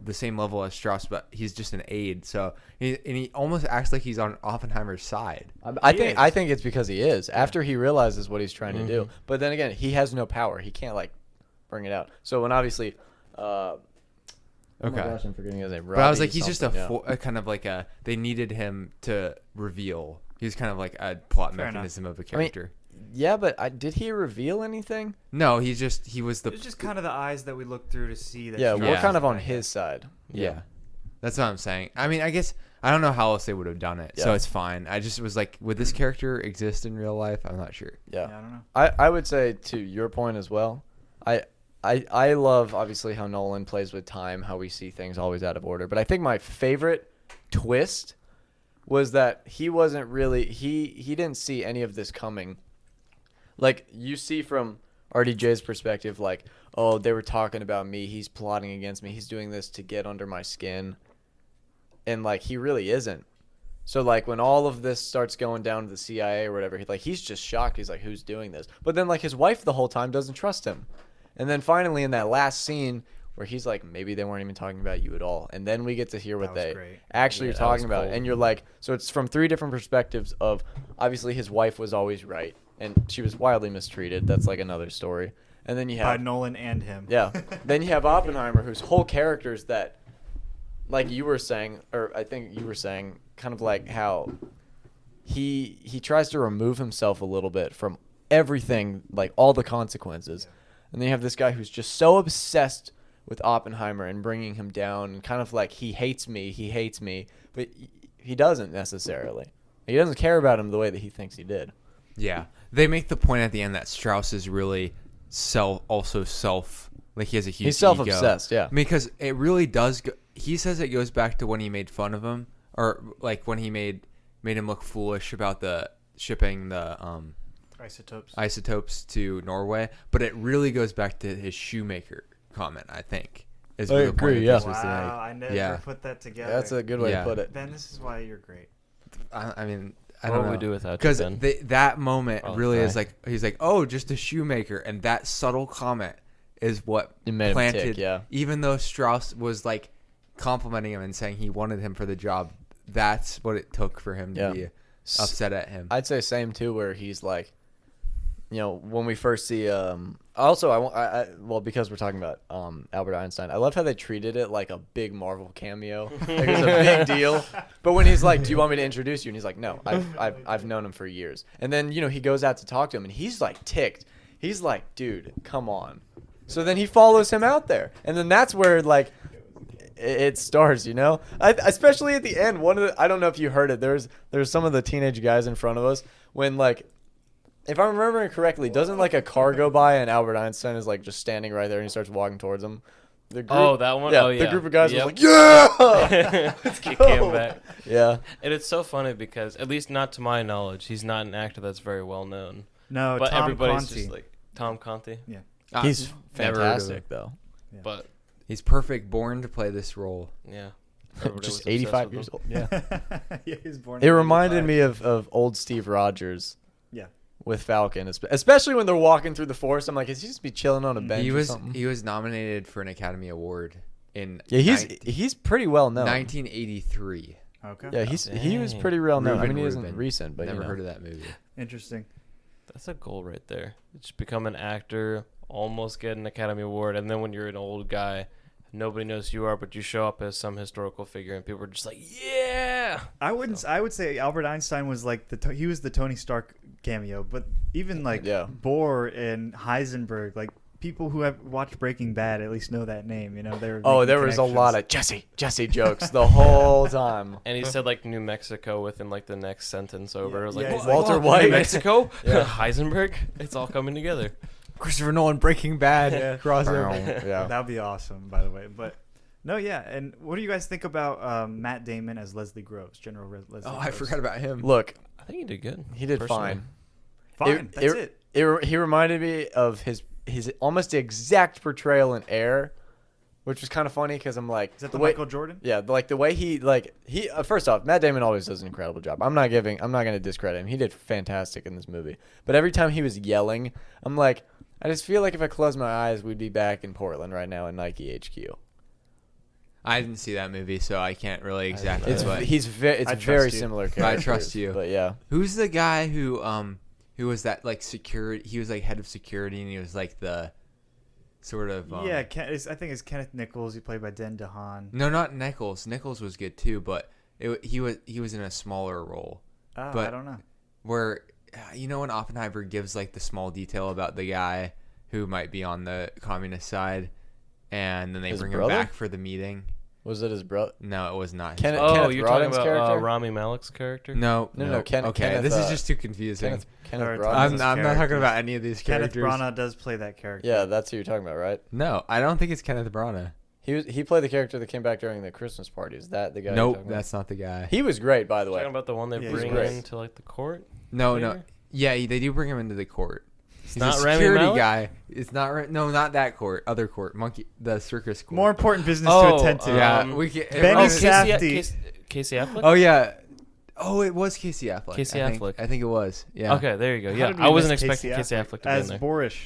the same level as Strauss, but he's just an aide. So he almost acts like he's on Oppenheimer's side. I think it's because he is after he realizes what he's trying to do. But then again, he has no power. He can't like bring it out. So when obviously, oh my gosh, I'm forgetting his name. But I was like, he's just a kind of like a. They needed him to reveal. He's kind of like a plot mechanism of a character. Yeah, but did he reveal anything? No, he was the. It's just kind of the eyes that we look through to see that. Yeah, we're kind of on his side. Yeah. That's what I'm saying. I mean, I guess I don't know how else they would have done it, so Yeah. it's fine. I just was like, would this character exist in real life? I'm not sure. Yeah. I don't know. I would say to your point as well. I love obviously how Nolan plays with time, how we see things always out of order. But I think my favorite twist was that he wasn't really he didn't see any of this coming. Like you see from RDJ's perspective, like, oh, they were talking about me. He's plotting against me. He's doing this to get under my skin. And like he really isn't. So like when all of this starts going down to the CIA or whatever, he's just shocked. He's like, who's doing this? But then like his wife the whole time doesn't trust him. And then finally in that last scene where he's like, maybe they weren't even talking about you at all. And then we get to hear what they actually are talking about. And you're like, so it's from three different perspectives of obviously his wife was always right. And she was wildly mistreated. That's like another story. And then you have by Nolan and him. Yeah. Then you have Oppenheimer, whose whole character is that, like you were saying, or I think you were saying, kind of like how he tries to remove himself a little bit from everything, like all the consequences. Yeah. And then you have this guy who's just so obsessed with Oppenheimer and bringing him down, and kind of like he hates me, but he doesn't necessarily. He doesn't care about him the way that he thinks he did. Yeah, they make the point at the end that Strauss is really like he has a huge He's self-obsessed, ego. yeah. Because it really does he says it goes back to when he made fun of him, or like when he made him look foolish about the shipping the isotopes to Norway, but it really goes back to his shoemaker comment, I think. I agree, yeah. Wow, I never put that together. That's a good way to put it. Ben, this is why you're great. I mean, I what don't would know. we do without you, Because Ben? that moment really sorry. is like, he's like, oh, just a shoemaker. And that subtle comment is what It made him planted. tick, yeah. Even though Strauss was like complimenting him and saying he wanted him for the job, that's what it took for him to be upset at him. I'd say same too, where he's like, you know, when we first see also well, because we're talking about Albert Einstein, I love how they treated it like a big Marvel cameo. Like it was a big deal. But when he's like, do you want me to introduce you? And he's like, no, I've known him for years. And then, you know, he goes out to talk to him and he's like ticked. He's like, dude, come on. So then he follows him out there. And then that's where like it starts, you know? Especially at the end, I don't know if you heard it. There's some of the teenage guys in front of us when like, if I'm remembering correctly, doesn't like a car go by and Albert Einstein is like just standing right there and he starts walking towards him? The group, that one? Yeah, Oh, yeah. The group of guys Yep. was like, yeah! Let's He go! came back. Yeah. And it's so funny because, at least not to my knowledge, he's not an actor that's very well known. No, But Tom everybody's Conti. just like, Tom Conti. Yeah. He's never heard of him. fantastic, though. Yeah. But, He's perfect, born to play this role. yeah. Everybody was Just obsessed 85 with years him. old. Yeah. Yeah, he's born It in reminded 85. me of old Steve Rogers. Yeah. With Falcon, especially when they're walking through the forest. I'm like, is he just be chilling on a bench He or was something? he was nominated for an Academy Award in Yeah, he's pretty well known. 1983. Okay. Yeah, he was Dang. pretty well known. I mean, he Reuben. isn't recent, but Never you know. heard of that movie. Interesting. That's a goal right there. Just become an actor, almost get an Academy Award, and then when you're an old guy, nobody knows who you are, but you show up as some historical figure, and people are just like, yeah! I would say Albert Einstein was like he was the Tony Stark cameo, but even like Bohr and Heisenberg, like people who have watched Breaking Bad at least know that name. You know, they're there was a lot of Jesse jokes the whole time. And he said, like, New Mexico within, like, the next sentence over. I was like, yeah, what? he's like, Walter New White. Mexico? Heisenberg? It's all coming together. Christopher Nolan, Breaking Bad, crossover. Yeah. That'd be awesome, by the way. But No, yeah. And what do you guys think about Matt Damon as Leslie Groves, General Leslie Oh, Groves? I forgot about him. Look, I think he did good. he did personally. fine. Fine, that's it. He reminded me of his almost exact portrayal in Air, which was kind of funny because I'm like, Is that the Michael Jordan? Yeah, like the way he first off, Matt Damon always does an incredible job. I'm not going to discredit him. He did fantastic in this movie. But every time he was yelling, I'm like, I just feel like if I close my eyes, we'd be back in Portland right now in Nike HQ. I didn't see that movie, so I can't really exactly. It's But it's very similar characters. I trust you. But yeah. Who's the guy who was that like security? He was like head of security, and he was like the sort of Yeah, I think it's Kenneth Nichols. He played by Den DeHaan. No, not Nichols. Nichols was good too, but he was in a smaller role. Oh, But I don't know. Where when Oppenheimer gives like the small detail about the guy who might be on the communist side, and then they His bring brother? him back for the meeting. Was it his brother? No, it was not. Kenneth- Oh, Kenneth you're talking Brodin's about character? Rami Malek's character? No. No, okay, Kenneth, this is just too confusing. Kenneth Sorry, Brodin's I'm not talking characters. about any of these Kenneth characters. Branagh does play that character. Yeah, that's who you're talking about, right? No, I don't think it's Kenneth Branagh. He played the character that came back during the Christmas party. Is that the guy? you're Nope, talking about? that's not the guy. He was great, by the way. Talking about the one they Yeah, he's bring great. into like the court? No. later? Yeah, they do bring him into the court. He's not a Rami security Malek? guy. It's not. No, not that court. Other court. The circus court. More important business to Oh, attend to. Yeah, we can. Benny Oh, Safdie. Casey Affleck? Oh yeah. Oh, it was Casey Affleck. Casey I think. Affleck. I think it was. Yeah. Okay, there you go. How Yeah, did we I wasn't miss expecting Casey Affleck to be in as there. Borish.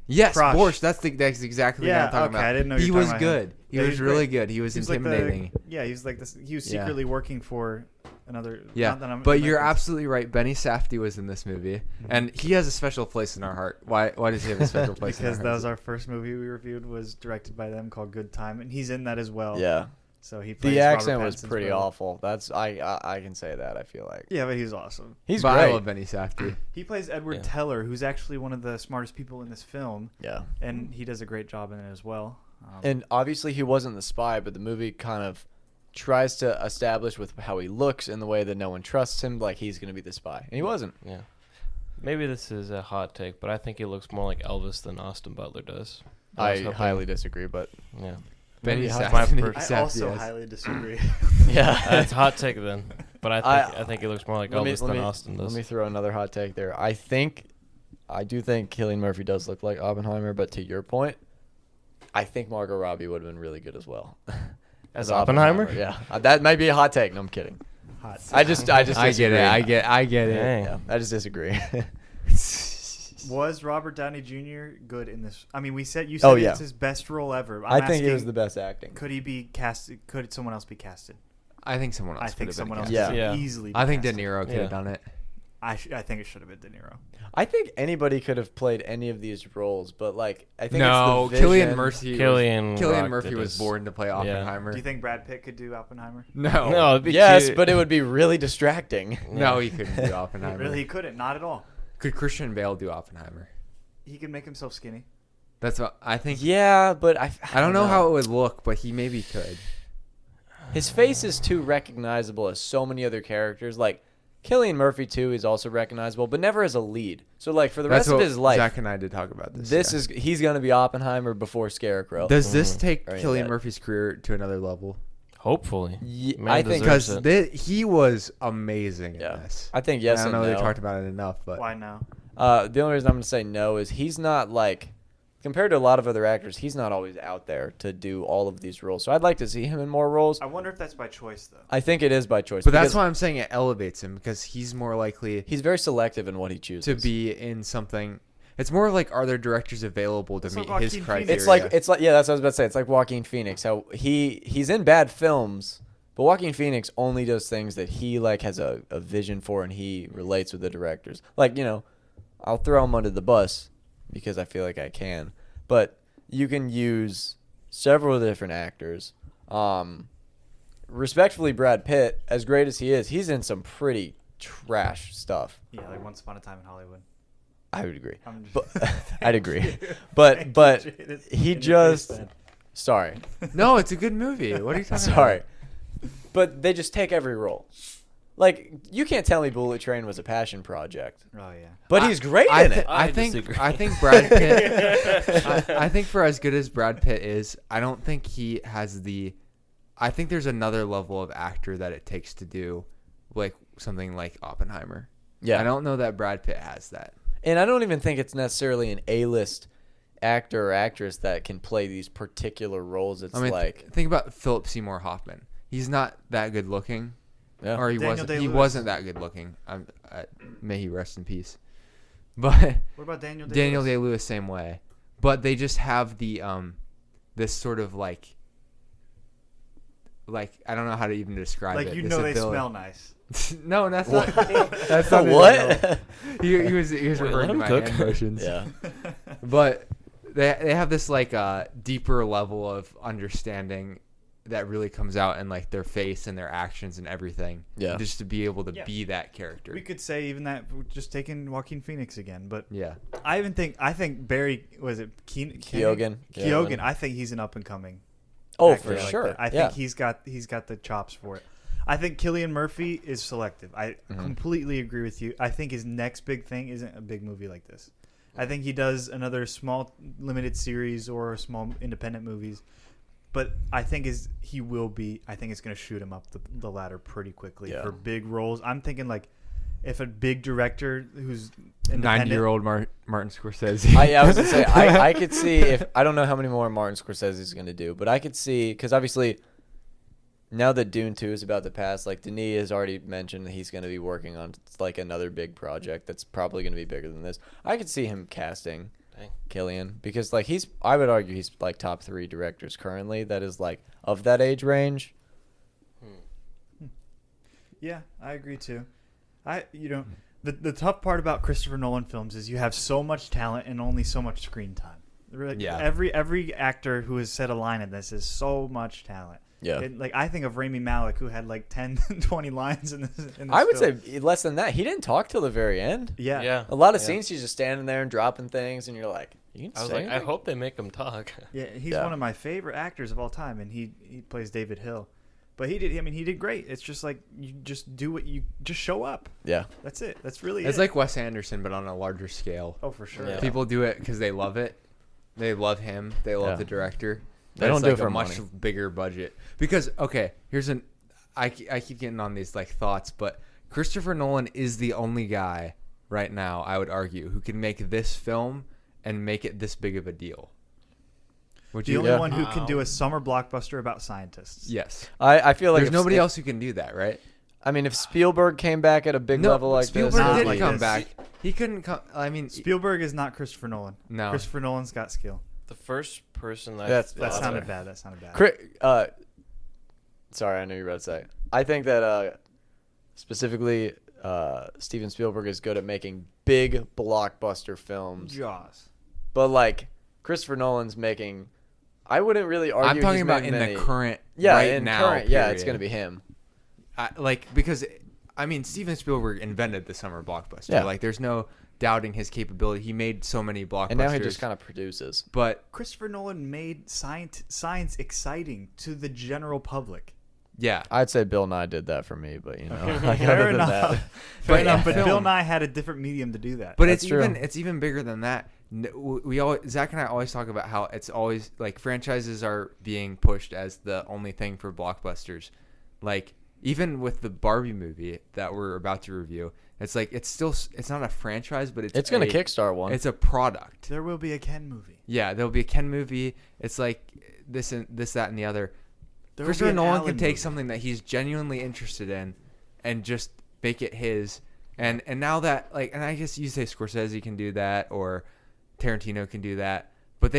Yes, Crush. Borscht. That's exactly the guy Yeah, I'm talking okay, about. I didn't know you He were was talking about him. good. He Yeah, was he's really great. good. He was He intimidating. he was like this. He was Yeah. secretly working for another. Yeah, not that I'm- but I'm you're not- absolutely right. Benny Safdie was in this movie, and he has a special place in our heart. Why does he have a special place in our because heart? that was our first movie we reviewed, was directed by them, called Good Time, and he's in that as well. Yeah. So he plays The Robert accent was Pattinson's pretty brother. awful. That's I can say that. I feel like Yeah, but he's awesome. he's But great. I love Benny Safdie. He plays Edward Yeah. Teller, who's actually one of the smartest people in this film, Yeah. and he does a great job in it as well. And obviously he wasn't the spy, but the movie kind of tries to establish with how he looks and the way that no one trusts him, like he's going to be the spy. And he wasn't. Yeah. Maybe this is a hot take, but I think he looks more like Elvis than Austin Butler does. I was hoping- highly disagree, but Yeah. Benny Maybe Safdie. that's my I Safdie also is. highly disagree. yeah. It's a hot take then. But I think he looks more like Elvis than Austin does. Let me throw another hot take there. I do think Cillian Murphy does look like Oppenheimer, but to your point, I think Margot Robbie would have been really good as well. As Oppenheimer? Yeah. That might be a hot take. No, I'm kidding. Hot. I just I get disagree. it. I get it. Dang. Yeah, I just disagree. Was Robert Downey Jr. good in this? I mean, you said Oh, yeah. it's his best role ever. I think it was asking, the best acting. Could he be casted? Could someone else be casted? I think someone else. I think could have been someone else cast. could Yeah. easily. Be I think De casted. Niro could Yeah. have done it. I think it should have been De Niro. I think anybody could have played any of these roles, but like I think No, it's the Cillian vision. Murphy. Cillian Cillian rocked Murphy it was as- born to play Oppenheimer. Do you think Brad Pitt could do Oppenheimer? No, No, it'd be Yes, cute. but it would be really distracting. no, he couldn't do Oppenheimer. Really, he couldn't. Not at all. Could Christian Bale do Oppenheimer? He can make himself skinny. That's what I think. Yeah, but I don't know how it would look, but he maybe could. his face is too recognizable as so many other characters. Like Cillian Murphy too is also recognizable, but never as a lead. So like for the That's rest of what his life, Zach and I did talk about this. yeah. he's gonna be Oppenheimer before Scarecrow. Does this take Or any of Cillian that. Murphy's career to another level? Hopefully. Man I think deserves Because it. he was amazing in yeah, this. I think yes I don't and know no. they talked about it enough, but Why now? The only reason I'm gonna say no is he's not like compared to a lot of other actors, he's not always out there to do all of these roles. So I'd like to see him in more roles. I wonder if that's by choice though. I think it is by choice. but that's because why I'm saying it elevates him because he's more likely he's very selective in what he chooses. to be in something. It's more like are there directors available to It's meet like his Joaquin criteria? Phoenix. It's like yeah, that's what I was about to say. It's like Joaquin Phoenix. How he's in bad films, but Joaquin Phoenix only does things that he like has a vision for and he relates with the directors. Like, I'll throw him under the bus because I feel like I can. But you can use several different actors. Respectfully, Brad Pitt, as great as he is, he's in some pretty trash stuff. Yeah, like Once Upon a Time in Hollywood. I would agree. I'm just- But I'd agree. But he just sorry. No, it's a good movie. What are you talking Sorry. about? But they just take every role. Like, you can't tell me Bullet Train was a passion project. Oh yeah. But he's great in it. I I think disagree. I think Brad Pitt. I think for as good as Brad Pitt is, I don't think he has the I think there's another level of actor that it takes to do like something like Oppenheimer. Yeah. I don't know that Brad Pitt has that. And I don't even think it's necessarily an A-list actor or actress that can play these particular roles. It's think about Philip Seymour Hoffman. He's not that good looking. Yeah. Or he Daniel wasn't. He Day-Lewis. wasn't that good looking. May he rest in peace. But What about Daniel Day-Lewis? Daniel Day-Lewis, same way. But they just have the this sort of like I don't know how to even describe it. Like, you this know they ability. smell nice. No, that's not. That's not What? He was Wait, referring let to him my cook. hand motions. Yeah. But they have this like deeper level of understanding that really comes out in like their face and their actions and everything. Yeah. Just to be able to Yeah. be that character. We could say even that just taking Joaquin Phoenix again, but Yeah. I think Barry, was it Keoghan. Keoghan. I think he's an up and coming. Oh, actor for like sure. that. I think he's got the chops for it. I think Cillian Murphy is selective. I completely agree with you. I think his next big thing isn't a big movie like this. I think he does another small limited series or small independent movies. But I think he will be. I think it's going to shoot him up the ladder pretty quickly for big roles. I'm thinking like if a big director who's 90-year-old Martin Scorsese. I was gonna say I could see if I don't know how many more Martin Scorsese is gonna do, but I could see because obviously now that Dune 2 is about to pass, like Denis has already mentioned that he's gonna be working on like another big project that's probably gonna be bigger than this. I could see him casting Cillian because like I would argue he's like top 3 directors currently that is like of that age range. Yeah, I agree too. The tough part about Christopher Nolan films is you have so much talent and only so much screen time. Really, Yeah. Every actor who has said a line in this is so much talent. Yeah. Like I think of Rami Malek, who had like 10, 20 lines in this. I would film. say less than that. He didn't talk till the very end. Yeah. Yeah. A lot of scenes he's just standing there and dropping things, and you're like, you can I was say like, I anything? hope they make him talk. Yeah, he's Yeah. one of my favorite actors of all time, and he plays David Hill. But he did great. It's just like you just do what you just show up. Yeah. That's it. That's really It's it. like Wes Anderson, but on a larger scale. Oh, for sure. Yeah. People do it because they love it. They love him. They love Yeah. the director. They But don't it's do it like for a much money. bigger budget. Because I keep getting on these like thoughts, but Christopher Nolan is the only guy right now, I would argue, who can make this film and make it this big of a deal. Would The you? only Yeah. one who can do a summer blockbuster about scientists. Yes. I feel like There's if- nobody if- else who can do that, right? I mean, if Spielberg came back at a big level like Spielberg this, Not did like come this. back. He couldn't come. I mean, Spielberg is not Christopher Nolan. no. Christopher Nolan's got skill. The first person That's- That Oh, sounded sorry. bad. That sounded bad. sorry, I know you were about to say. I think that specifically Steven Spielberg is good at making big blockbuster films, Jaws. but like Christopher Nolan's making. I wouldn't really argue. I'm talking he's about made in many. the current, Yeah, right in now. current. Yeah, it's period. gonna be him. Because I mean, Steven Spielberg invented the summer blockbuster. Yeah. Like, there's no doubting his capability. He made so many blockbusters. And now he just kind of produces. But Christopher Nolan made science exciting to the general public. yeah, I'd say Bill Nye did that for me, but you know, like, Fair other than enough. that, Fair enough. yeah, But Bill film. Nye had a different medium to do that. but That's it's even bigger than that. Zach and I always talk about how it's always like franchises are being pushed as the only thing for blockbusters. Like, even with the Barbie movie that we're about to review, it's like it's not a franchise, but it's gonna kickstart one. It's a product. There will be a Ken movie. Yeah, there'll be a Ken movie. It's like this, that, and the other. There will be Christopher an Nolan Allen can take movie. something that he's genuinely interested in and just make it his. And now that, like, and I guess you say Scorsese can do that or Tarantino can do that, but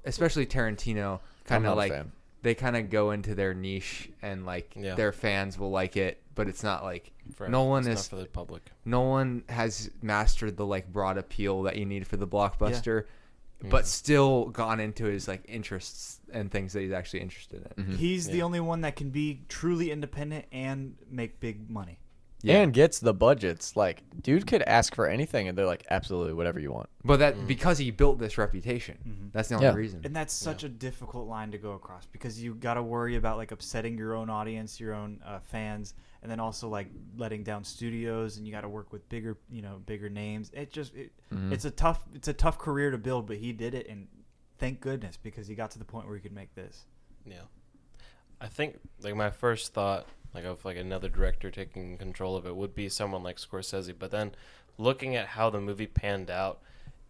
especially Tarantino, I'm kind not of a like fan. they kind of go into their niche and like Yeah. their fans will like it, but it's not like For- Nolan it's is not for the public. Nolan has mastered the like broad appeal that you need for the blockbuster. Yeah. But still gone into his like interests and things that he's actually interested in. Mhm. He's the Yeah. only one that can be truly independent and make big money. Yeah. And gets the budgets. Like, dude could ask for anything, and they're like, absolutely, whatever you want. But that because he built this reputation. Mhm. That's the only Yeah. reason. And that's such a difficult line to go across because you got to worry about like upsetting your own audience, your own fans, and then also like letting down studios, and you got to work with bigger names. It's a tough career to build, but he did it, and thank goodness because he got to the point where he could make this. Yeah. I think like my first thought like of like another director taking control of it would be someone like Scorsese. But then looking at how the movie panned out,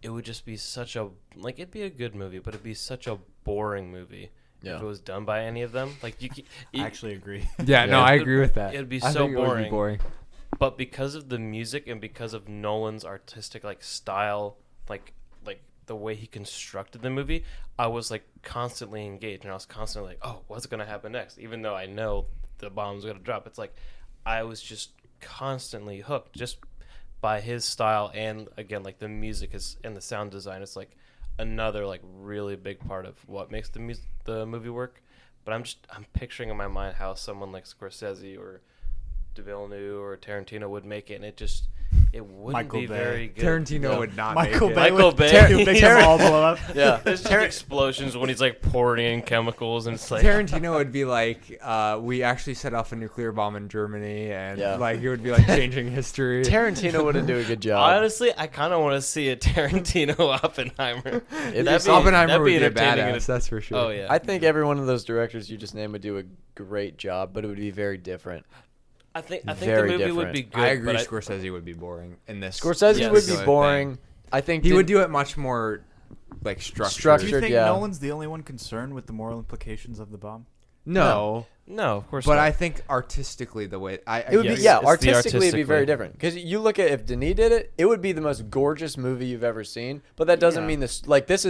it would just be such a like it'd be a good movie, but it'd be such a boring movie if it was done by any of them. Like I actually agree. Yeah, no, I agree with that. It'd be I so think it would be boring. But because of the music and because of Nolan's artistic like style, like the way he constructed the movie, I was like constantly engaged, and I was constantly like, oh, what's gonna happen next? Even though I know the bomb's gonna drop, it's like I was just constantly hooked just by his style, and again like the music is and the sound design is like another like really big part of what makes the movie work. But I'm picturing in my mind how someone like Scorsese or Villeneuve or Tarantino would make it, and it wouldn't Michael be Bay. very good. Tarantino would not Michael make Bay. it. Michael Bay. Make them all blow up. Yeah, there's just explosions when he's like pouring in chemicals, and it's like Tarantino would be like, we actually set off a nuclear bomb in Germany, and like it would be like changing history. Tarantino wouldn't do a good job. honestly, I kind of want to see a Tarantino Oppenheimer. Oppenheimer would be a entertaining badass, that's for sure. Oh yeah, I think every one of those directors you just named would do a great job, but it would be very different. I think the very movie would different. be good. I agree. but Scorsese would be boring in this. Scorsese Yes. would be Good boring. thing. I think He would do it much more like structured. Do you think yeah. Nolan's the only one concerned with the moral implications of the bomb? No, No, of course but not. I think artistically the way It would Yes, be, yeah, it's the artistically it'd be very artistically. different. Because you look at if Denis did it, it would be the most gorgeous movie you've ever seen. But that doesn't Yeah. mean this. Like this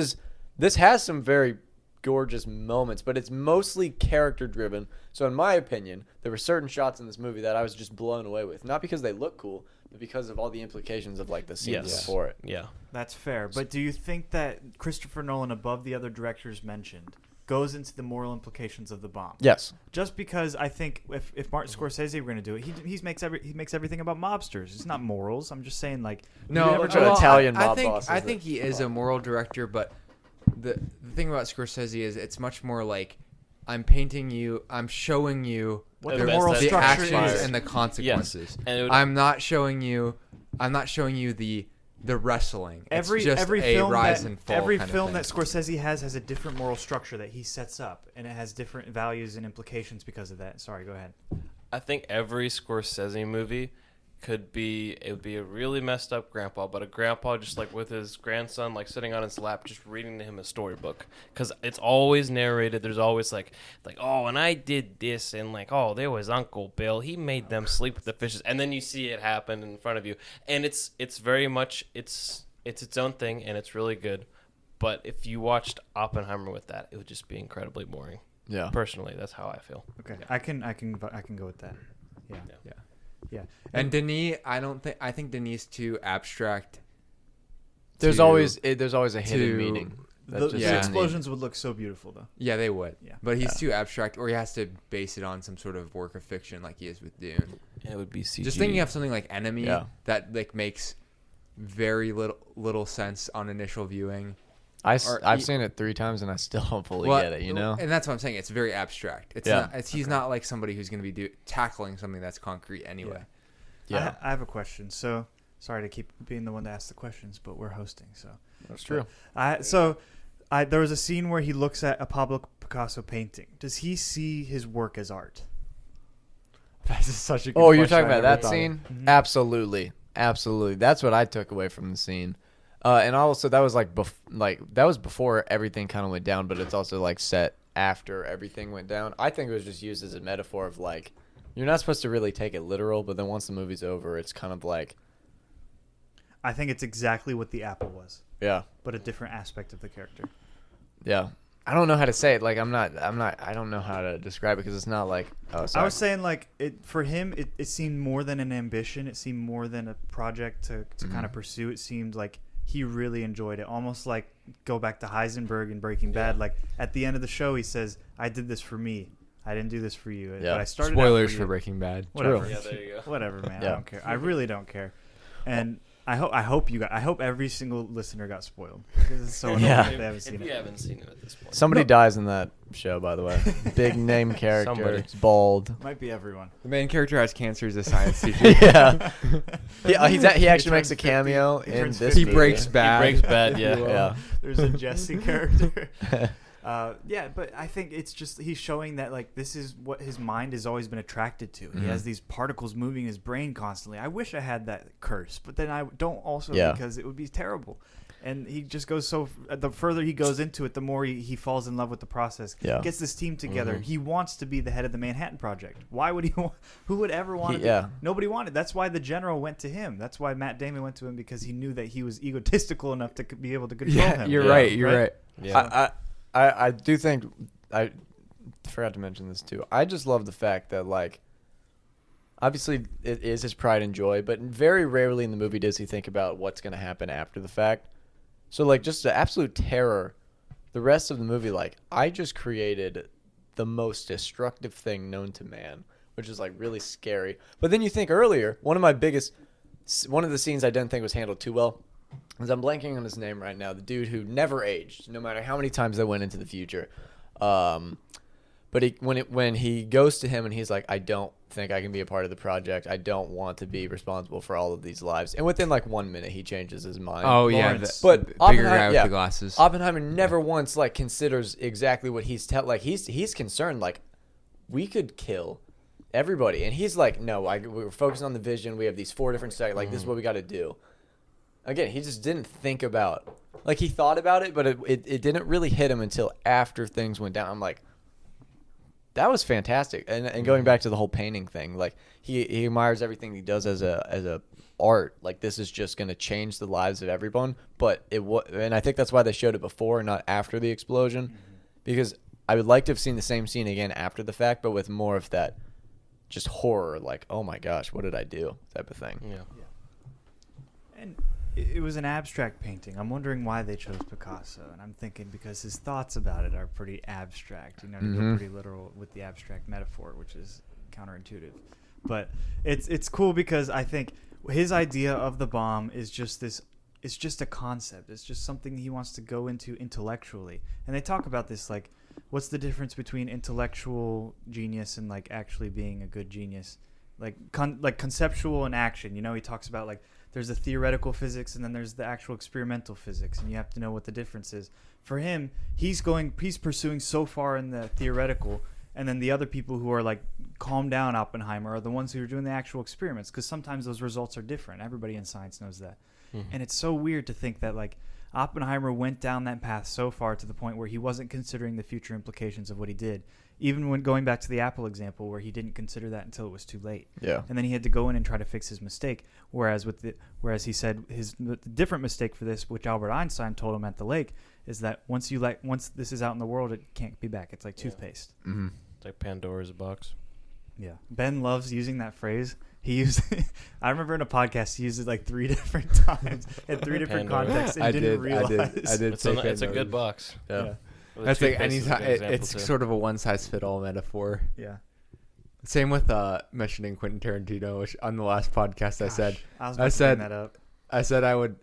has some very gorgeous moments, but it's mostly character driven. So in my opinion, there were certain shots in this movie that I was just blown away with, not because they look cool, but because of all the implications of like the scenes Yes. before it. Yeah. That's fair. But do you think that Christopher Nolan, above the other directors mentioned, goes into the moral implications of the bomb? Yes. Just because I think if Martin Scorsese were going to do it, he makes everything about mobsters. It's not morals. I'm just saying like No, never try to well, Italian I mob think bosses I that- think he is a moral director, but the thing about Scorsese is it's much more like I'm showing you what the the moral best the structure actions is. and the consequences. And it would, I'm not showing you the wrestling. Every it's just every a film rise that and fall every kind of film thing. that Scorsese has a different moral structure that he sets up, and it has different values and implications because of that. Sorry, go ahead. I think every Scorsese movie would be a really messed up grandpa, but a grandpa just like with his grandson like sitting on his lap just reading to him a storybook, because it's always narrated. There's always like oh, and I did this, and like oh, there was Uncle Bill, he made them sleep with the fishes, and then you see it happen in front of you, and it's very much it's its own thing, and it's really good. But if you watched Oppenheimer with that, it would just be incredibly boring. Yeah. Personally, that's how I feel. Okay, I can go with that. Yeah. Yeah. And Denis, I think Denis is too abstract. There's to- always a hidden to- meaning. That The, just the yeah. isn't explosions would look so beautiful, though. Yeah, they would. Yeah. But he's too abstract, or he has to base it on some sort of work of fiction like he is with Dune. It would be CG. Just thinking of something like Enemy Yeah. that like makes very little sense on initial viewing. I've seen it 3 times and I still don't fully get it, you know? And that's what I'm saying. It's very abstract. It's Yeah. not. He's not like somebody who's going to be tackling something that's concrete anyway. Yeah. I have a question. So sorry to keep being the one to ask the questions, but we're hosting, so That's true. There was a scene where he looks at a Pablo Picasso painting. Does he see his work as art? That's such a good Oh, you're question. talking I about never that thought of. scene? Mhm. Absolutely. That's what I took away from the scene. And also that was that was before everything kind of went down, but it's also like set after everything went down. I think it was just used as a metaphor of like you're not supposed to really take it literal, but then once the movie's over, it's kind of like I think it's exactly what the apple was, yeah. but a different aspect of the character. Yeah. I don't know how to say it. Like I don't know how to describe it because it's not like oh sorry. I was saying like for him it seemed more than an ambition. It seemed more than a project to kind of pursue. It seemed like he really enjoyed it. Almost like go back to Heisenberg in Breaking Bad. Like at the end of the show, he says, "I did this for me. I didn't do this for you. Yeah. But I started." Spoilers out for you." Breaking Bad. Whatever. Yeah, there you go. Whatever, man. I Yeah. don't care. I really don't care. And I hope every single listener got spoiled because it's so annoying Yeah. if they haven't seen If you it. haven't seen it at this point. Somebody dies in that show, by the way. Big name character. Somebody. It's bald. Might be everyone. The main character has cancer. He's a science teacher. Yeah. He actually makes turns a 50. cameo He in turns this 50. He movie. breaks bad. He breaks bad, if yeah. you will. Yeah. There's a Jesse character. Yeah, but I think it's just he's showing that like this is what his mind has always been attracted to. He has these particles moving in his brain constantly. I wish I had that curse, but then I don't also because it would be terrible. And he just goes the further he goes into it, the more he falls in love with the process. Yeah. Gets this team together. He wants to be the head of the Manhattan Project. Why would he? Who would ever want to? Nobody wanted. That's why the general went to him. That's why Matt Damon went to him because he knew that he was egotistical enough to be able to control him. You're right. You're right. Yeah. I do think I forgot to mention this too. I just love the fact that like obviously it is his pride and joy, but very rarely in the movie does he think about what's going to happen after the fact. So like just the absolute terror, the rest of the movie, like I just created the most destructive thing known to man, which is like really scary. But then you think earlier, one of the scenes I didn't think was handled too well. Because I'm blanking on his name right now. The dude who never aged, no matter how many times they went into the future. But when he goes to him and he's like, I don't think I can be a part of the project. I don't want to be responsible for all of these lives. And within like 1 minute, he changes his mind. Oh, yeah. But bigger guy with the glasses. Oppenheimer never once like considers exactly what he's he's concerned. Like, we could kill everybody. And he's like, no, we're focusing on the vision. We have these 4 different sections. Like, this is what we got to do. Again, he just didn't think about, like he thought about it, but it didn't really hit him until after things went down. I'm like, that was fantastic. And going back to the whole painting thing, like he admires everything he does as a art. Like this is just going to change the lives of everyone. But and I think that's why they showed it before and not after the explosion, because I would like to have seen the same scene again after the fact, but with more of that just horror, like, oh my gosh, what did I do type of thing. Yeah. And it was an abstract painting. I'm wondering why they chose Picasso, and I'm thinking because his thoughts about it are pretty abstract. To go pretty literal with the abstract metaphor, which is counterintuitive. But it's cool because I think his idea of the bomb is just this. It's just a concept. It's just something he wants to go into intellectually. And they talk about this, like, what's the difference between intellectual genius and like actually being a good genius, like conceptual and action. He talks about like. There's the theoretical physics and then there's the actual experimental physics, and you have to know what the difference is. For him, he's pursuing so far in the theoretical, and then the other people who are like, calm down, Oppenheimer, are the ones who are doing the actual experiments, because sometimes those results are different. Everybody in science knows that. And it's so weird to think that like Oppenheimer went down that path so far to the point where he wasn't considering the future implications of what he did. Even when going back to the Apple example, where he didn't consider that until it was too late. Yeah. And then he had to go in and try to fix his mistake. Whereas he said the different mistake for this, which Albert Einstein told him at the lake, is that once this is out in the world, it can't be back. It's like toothpaste. Mm-hmm. It's like Pandora's box. Yeah. Ben loves using that phrase. He used I remember in a podcast he used it like 3 different times in 3 different contexts and didn't realize. I did. It's a good box. Yeah. That's like anytime it's sort of a one-size-fit-all metaphor. Yeah. Same with mentioning Quentin Tarantino, which on the last podcast I said I would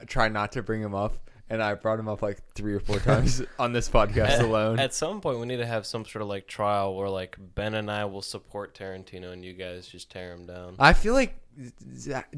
try not to bring him up, and I brought him up like 3 or 4 times on this podcast alone. At some point, we need to have some sort of like trial where like Ben and I will support Tarantino, and you guys just tear him down. I feel like.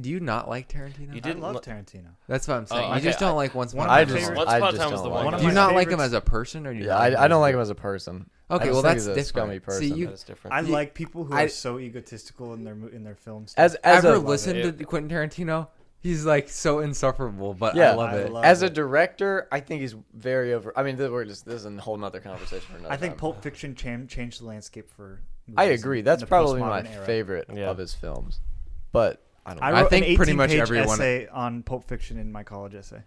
Do you not like Tarantino? You didn't love Tarantino. That's what I'm saying. You just don't like Once Upon a Time. Once Upon a Time was the one. Do you not like him as a person, or do you? I don't like him as a person. Okay, well that's different. Scummy person. See, that's different. I like people who are so egotistical in their films. As ever listened to Quentin Tarantino? He's like so insufferable, but I love it. As a director, I think he's very over. I mean, this is a whole nother conversation for another I think time. Pulp Fiction changed the landscape for movies. I agree. That's probably my favorite of his films. But I think pretty much everyone essay on Pulp Fiction in my college essay.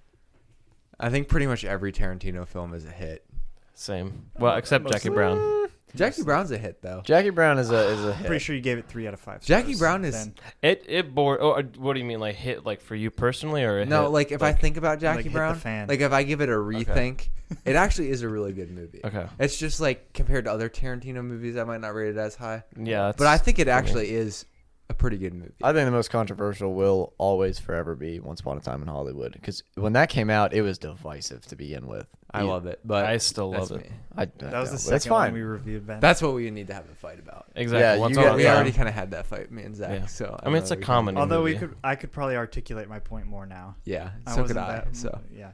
I think pretty much every Tarantino film is a hit. Same. Well, except Jackie Brown. Jackie Brown's a hit though. Jackie Brown is a hit. I'm pretty sure you gave it 3 out of 5 stars. Jackie Brown is it bored. Oh, what do you mean, like hit like for you personally, or no? Hit, like if I think about Jackie Brown, fan. like if I give it a rethink, it actually is a really good movie. Okay. It's just like compared to other Tarantino movies, I might not rate it as high. Yeah, but I think it actually is a pretty good movie. I think the most controversial will always forever be Once Upon a Time in Hollywood, because when that came out, it was divisive to begin with. I love it, but I still love it. That was the second one we reviewed, Ben. That's what we need to have a fight about. Exactly. Yeah, we already kind of had that fight, me and Zach. Yeah. So I mean, it's a comedy. Although movie. I could probably articulate my point more now. Yeah, so could I. So yeah.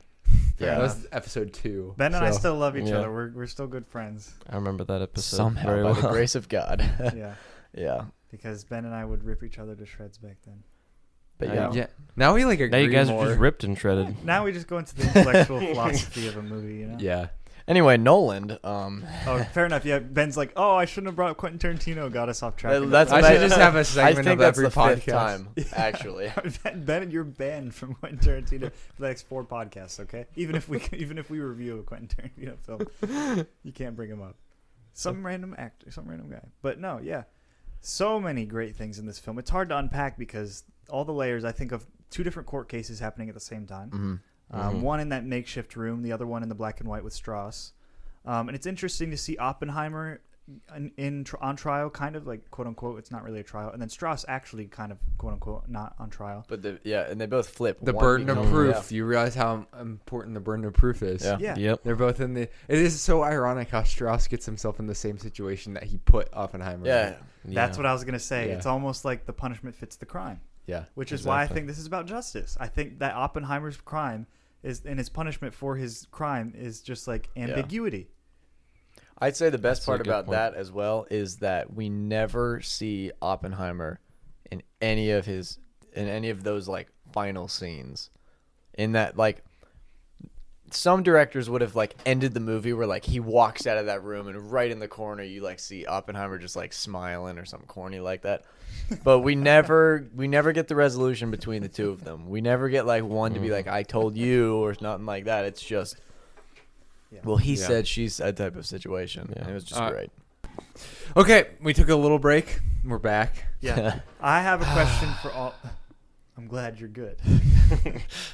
Fair That enough. was episode 2. Ben and I so- still love each Yeah. other. We're still good friends. I remember that episode Somehow, very by well. the grace of God. Yeah, Yeah. because Ben and I would rip each other to shreds back then. But I yeah. know. Yeah. Now we like agree Now you guys more. are just ripped and shredded. Now we just go into the intellectual philosophy of a movie, you know? Yeah. Anyway, Nolan. Oh, fair enough. Yeah, Ben's like, oh, I shouldn't have brought Quentin Tarantino. Got us off track. That's I what should just have a I segment think of that's every the fifth podcast. time, actually. Ben, you're banned from Quentin Tarantino for the next 4 podcasts. Okay, even if we review a Quentin Tarantino film, you can't bring him up. Some random actor, some random guy. But no, yeah, so many great things in this film. It's hard to unpack because all the layers. I think of 2 different court cases happening at the same time. Mm-hmm. One in that makeshift room, the other one in the black and white with Strauss. And it's interesting to see Oppenheimer on trial, kind of like quote unquote. It's not really a trial, and then Strauss actually kind of quote unquote not on trial. But and they both flip. The One burden of becomes- proof. You realize how important the burden of proof is. Yeah. Yeah, Yep. They're both in the. It is so ironic how Strauss gets himself in the same situation that he put Oppenheimer Yeah. in. that's what I was gonna say. Yeah. It's almost like the punishment fits the crime, Yeah. which is why I Exactly. think this is about justice. I think that Oppenheimer's crime is, and his punishment for his crime is just like ambiguity. I'd say the best That's a part good about point. that as well is that we never see Oppenheimer in any of those like final scenes. In that, like, some directors would have like ended the movie where like he walks out of that room and right in the corner you like see Oppenheimer just like smiling or something corny like that. But we never get the resolution between the two of them. We never get like one to be like, I told you, or nothing like that. It's just, Yeah. well, he Yeah. said, she said type of situation. Yeah. And it was just great. Okay, we took a little break. We're back. Yeah. I have a question for all. I'm glad you're good.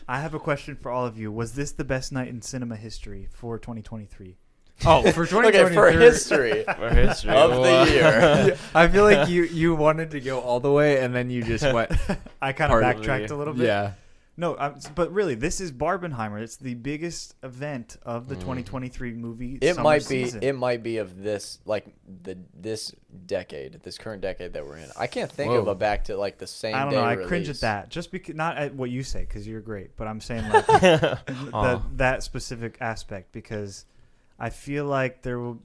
I have a question for all of you. Was this the best night in cinema history for 2023? Oh, for 2023. Okay, for history For history of the year. I feel like you wanted to go all the way and then you just went. I kind of Part of backtracked the- a little bit. Yeah. No, but really, this is Barbenheimer. It's the biggest event of the 2023 movie. It summer might be. season. It might be of this, like this decade, this current decade that we're in. I can't think of Whoa. a back to like the same. I don't day know. I release. cringe at that. Just because, not at what you say, because you're great. But I'm saying like that specific aspect, because I feel like there will.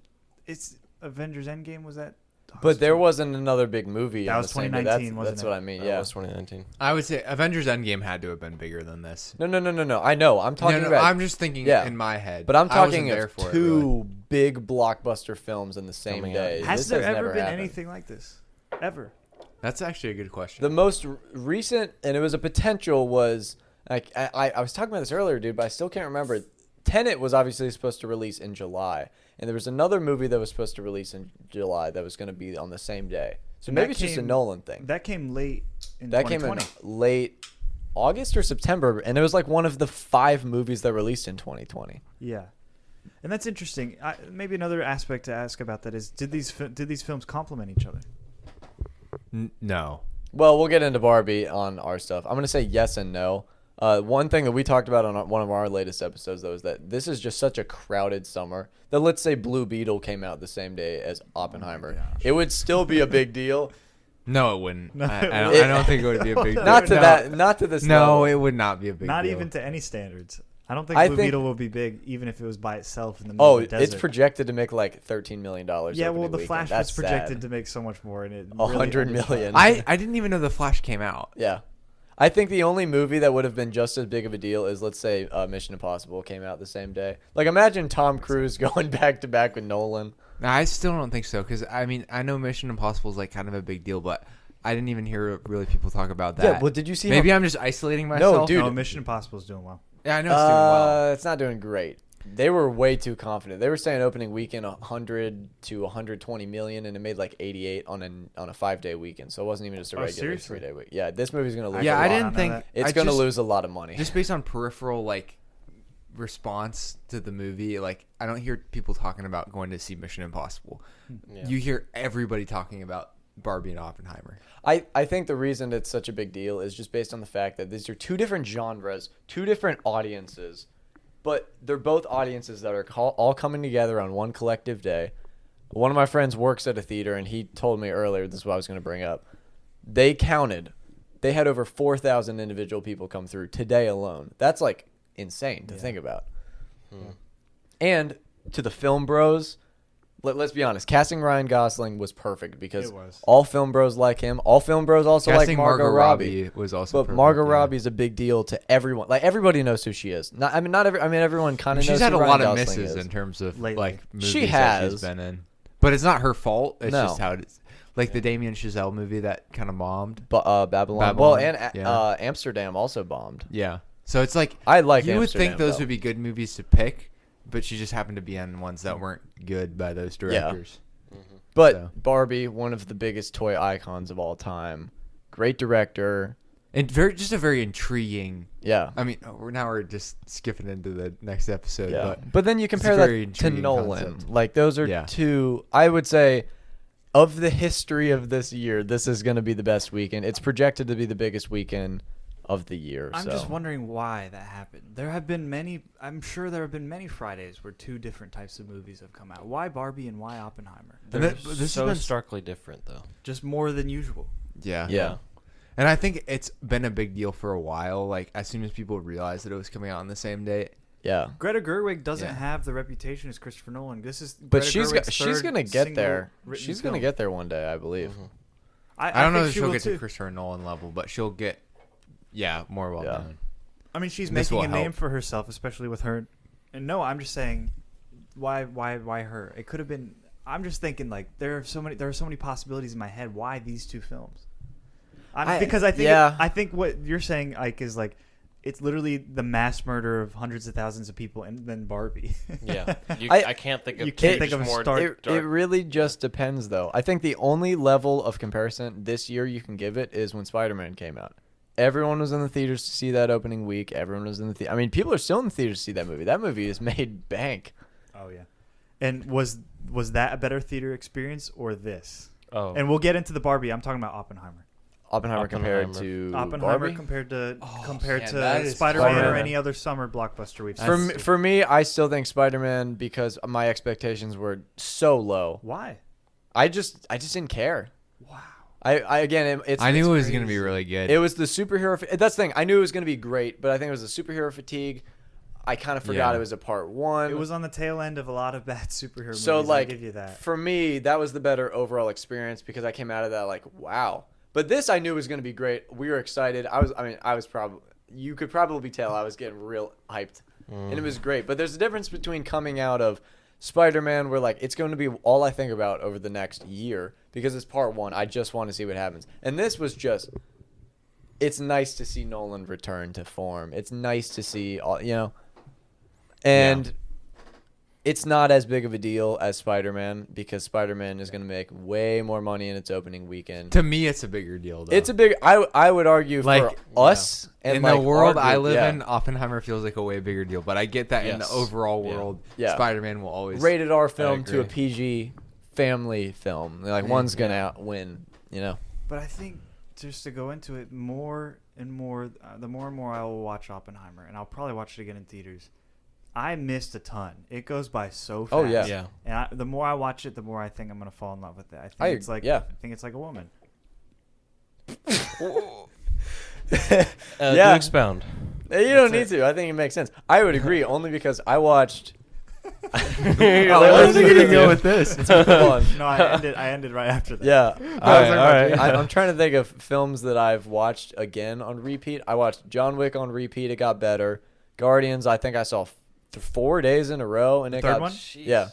It's Avengers Endgame was that. But there wasn't another big movie. That on was the same day. 2019, wasn't That's it? what I mean. That Yeah. was 2019. I would say Avengers Endgame had to have been bigger than this. No. I know. I'm talking No, about. I'm just thinking Yeah. in my head. but I'm I wasn't talking there of for it, two really. big blockbuster films in the same Coming out. day. Has This there ever never been happened. anything like this? Ever? That's actually a good question. The most recent, and it was a potential, was like I was talking about this earlier, dude, but I still can't remember. Tenet was obviously supposed to release in July, and there was another movie that was supposed to release in July that was going to be on the same day. So And maybe that it's just a came- Nolan thing. That came late in That came 2020. in late August or September, and it was like one of the 5 movies that released in 2020. Yeah, and that's interesting. Maybe another aspect to ask about that is did these films complement each other? No. Well, we'll get into Barbie on our stuff. I'm going to say yes and no. One thing that we talked about on one of our latest episodes, though, is that this is just such a crowded summer that, let's say, Blue Beetle came out the same day as Oppenheimer. gosh. It would still be a big deal. No, it wouldn't. No, I, it I, don't, wouldn't. I don't think it would be a big deal. Not to No. that. Not to this No, level. it would not be a big Not deal. even to any standards. I don't think I Blue think- Beetle will be big, even if it was by itself in the middle Oh, of the desert. it's projected to make like $13 million. Yeah, well, opening the weekend. Flash That's was projected sad. to make so much more, and it 100 really undershot. million. I didn't even know The Flash came out. Yeah. I think the only movie that would have been just as big of a deal is, let's say, Mission Impossible came out the same day. Like, imagine Tom Cruise going back to back with Nolan. No, I still don't think so because I mean I know Mission Impossible is like kind of a big deal, but I didn't even hear really people talk about that. Yeah, well, did you see Maybe how... I'm just isolating myself. dude. No, Mission Impossible is doing well. Yeah, I know it's doing well. It's not doing great. They were way too confident. They were saying opening weekend 100 to 120 million, and it made like 88 on a 5-day weekend. So it wasn't even just a Oh, regular seriously? 3-day week. Yeah, this movie's gonna lose. Yeah, a I lot. didn't know think that. It's I gonna just- lose a lot of money. Just based on peripheral like response to the movie, like I don't hear people talking about going to see Mission Impossible. Yeah. You hear everybody talking about Barbie and Oppenheimer. I think the reason it's such a big deal is just based on the fact that these are 2 different genres, 2 different audiences, but they're both audiences that are all coming together on one collective day. One of my friends works at a theater, and he told me earlier, this is what I was going to bring up. They had over 4,000 individual people come through today alone. That's like insane to think about. And to the film bros, let's be honest, casting Ryan Gosling was perfect because It was. all film bros like him. All film bros also Casting like Margot Robbie. was also But perfect, Margot yeah. Robbie is a big deal to everyone. Like everybody knows who she is. Everyone kind of knows. She's had who a Ryan lot of Gosling misses is. in terms of Lately. like movies She that has. she's been in, but it's not her fault. It's No. just how it is. Like the Damien Chazelle movie that kind of bombed. Babylon. Well, and Amsterdam also bombed. Yeah. So it's like I like you would Amsterdam, think those though. would be good movies to pick, but she just happened to be on ones that weren't good by those directors. But So. Barbie, one of the biggest toy icons of all time, great director. And just a very intriguing. Yeah. I mean, we're just skipping into the next episode. Yeah. But But then you compare a that very to intriguing Nolan. concept. Like those are Yeah. two, I would say, of the history of this year, this is going to be the best weekend. It's projected to be the biggest weekend of the year. I'm so. just wondering why that happened. I'm sure there have been many Fridays where two different types of movies have come out. Why Barbie and why Oppenheimer? And They're this has so been- starkly different, though. Just more than usual. yeah. Yeah. And I think it's been a big deal for a while. Like as soon as people realized that it was coming out on the same day. Yeah. Greta Gerwig doesn't Yeah. have the reputation as Christopher Nolan. This is But Greta she's Gerwig's she's third going to get single there. written She's going to film. get there one day, I believe. I don't know think if she she'll will get too. to Christopher Nolan level, but she'll get more well Yeah. known. I mean, she's This making will a name help. for herself, especially with her. And no, I'm just saying, why her? It could have been. I'm just thinking like there are so many possibilities in my head. Why these two films? Because I think yeah. I think what you're saying, Ike, is like it's literally the mass murder of hundreds of thousands of people, and then Barbie. Yeah. I- I can't think of you can't two think of a more start- It really just depends, though. I think the only level of comparison this year you can give it is when Spider-Man came out. Everyone was in the theaters to see that opening week. Everyone was in the theater. I mean, people are still in the theaters to see that movie. That movie has made bank. Oh yeah. And was that a better theater experience or this? Oh. And we'll get into the Barbie. I'm talking about Oppenheimer. Oppenheimer compared Oppenheimer. to Oppenheimer Barbie. compared to man, that is Spider-Man or Spider-Man. any other summer blockbuster we've For seen. me, for me, I still think Spider-Man because my expectations were so low. Why? I just didn't care. Wow. I knew it was going to be really good. It was the superhero. That's the thing. I knew it was going to be great, but I think it was the superhero fatigue. I kind of forgot Yeah. it was a part one. It was on the tail end of a lot of bad superhero so movies. like I'll give you that. for me, that was the better overall experience because I came out of that like wow. But this I knew was going to be great. We were excited. I was probably you could probably tell I was getting real hyped, and it was great. But there's a difference between coming out of Spider-Man where like it's going to be all I think about over the next year because it's part one. I just want to see what happens. And this was just it's nice to see Nolan return to form. It's nice to see all, and it's not as big of a deal as Spider-Man because Spider-Man is going to make way more money in its opening weekend. To me, it's a bigger deal, though. It's a big I would argue Like, for us and in like the world our I group, live yeah. in, Oppenheimer feels like a way bigger deal. But I get that in the Yes. overall Yeah. world, Yeah. Spider-Man will always rated R film to a agree. PG family film. Like one's going to win, But I think just to go into it more and more, the more and more I will watch Oppenheimer, and I'll probably watch it again in theaters. I missed a ton. It goes by so fast. Oh, yeah. Yeah. And the more I watch it, the more I think I'm gonna fall in love with it. I think I it's like a woman. Do expound. You don't need to. I think it makes sense. I would agree only because I watched Where's he gonna go with this? Come on. No, I ended right after that. Yeah. All right. I'm trying to think of films that I've watched again on repeat. I watched John Wick on repeat. It got better. Guardians, I think I saw 4 days in a row, and it third got one? yeah,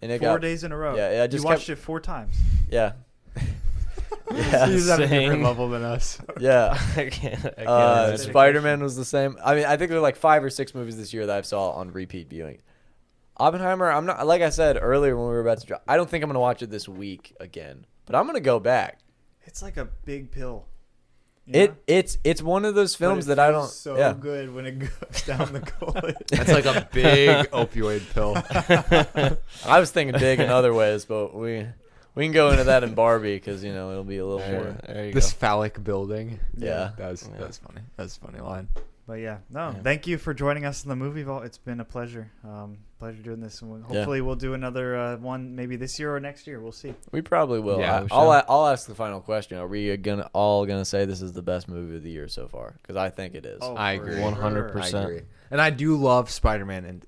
and it 4 got days in a row. Yeah, I just you watched it 4 times. yeah, yeah, He's at a different Same. level than us. yeah. I can't imagine. Spider-Man was the same. I mean, I think there were like 5 or 6 movies this year that I saw on repeat viewing. Oppenheimer, I'm not like I said earlier when we were about to drop. I don't think I'm gonna watch it this week again, but I'm gonna go back. It's like a big pill. you know? It's one of those But films it that I don't. feels so yeah. good when it goes down the gullet. That's like a big opioid pill. I was thinking big in other ways, but we can go into that in Barbie because it'll be a little more. There you This go. phallic building. Yeah. That was funny. That was a funny line. But yeah, no, Yeah. thank you for joining us in the movie vault. It's been a pleasure. Pleasure doing this, and hopefully we'll do another one maybe this year or next year. We'll see. We probably will. Yeah, we I'll ask the final question. Are we all gonna say this is the best movie of the year so far? Because I think it is. Oh, I for agree. sure. 100%. I agree. And I do love Spider-Man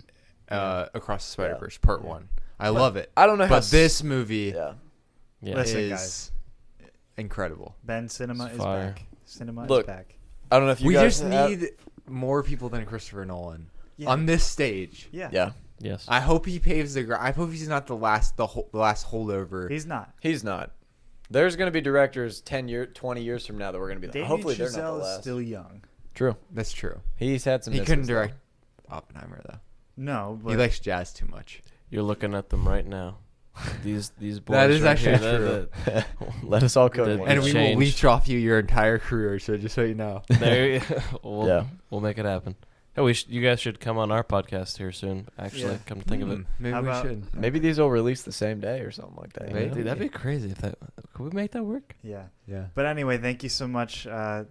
Across the Spider-Verse Part 1. I love it. I don't know how. But this movie Yeah. Yeah. Listen, is guys. incredible. Ben, cinema It's is fire. back. Cinema Look, is back. I don't know if you We guys just have- need more people than Christopher Nolan Yeah. on this stage. Yeah. Yeah. Yes. I hope he paves the ground. I hope he's not the last holdover. He's not. He's not. There's going to be directors 20 years from now that we're going to be like, Damien hopefully they're not Chazelle the is last. still young. True. That's true. He's had some He misses, couldn't though. direct Oppenheimer though. No, but He likes jazz too much. You're looking at them right now. These boys. That is right actually here, true. Let us all cook The- one. And It's we will changed. leech off you your entire career. So just so you know. There, we'll, Yeah. we'll make it happen. Hey, you guys should come on our podcast here soon. Actually, Yeah. come to think of it. Maybe How we about- should. Maybe these will release the same day or something like that. you Maybe. know? Dude, that'd be crazy. If that could we make that work? yeah. Yeah. But anyway, thank you so much.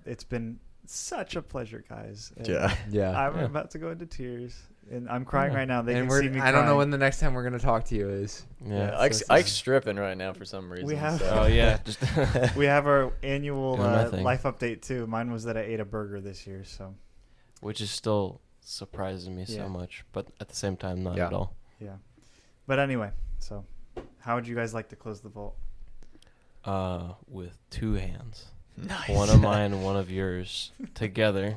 It's been such a pleasure, guys. And Yeah. Yeah. I'm Yeah. about to go into tears, and I'm crying Yeah. right now. They And can see me. I don't know crying. when the next time we're gonna talk to you is. Yeah, Yeah. Ike's stripping right now for some reason. We have- so. Oh yeah. Just We have our annual Doing my thing. life update too. Mine was that I ate a burger this year, so which is still surprising me Yeah. so much, but at the same time, not Yeah. at all. yeah. But anyway, so how would you guys like to close the vault? With two hands, Nice. one of mine and one of yours, together,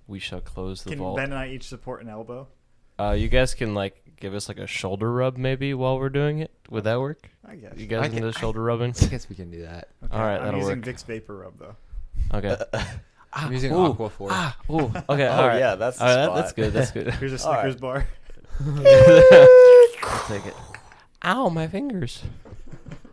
we shall close the Can vault. Ben and I each support an elbow? You guys can give us a shoulder rub maybe while we're doing it. Would that work? I guess. You guys I into can- shoulder rubbing? I guess we can do that. Okay, All right, I'm that'll using work. Vicks Vapor Rub though. Okay. I'm using ooh, Aquaphor. Ooh. Okay. Oh, all right. yeah, that's the all right. spot. That's good. That's good. Here's a All right. Snickers bar. I'll take it. Ow, my fingers.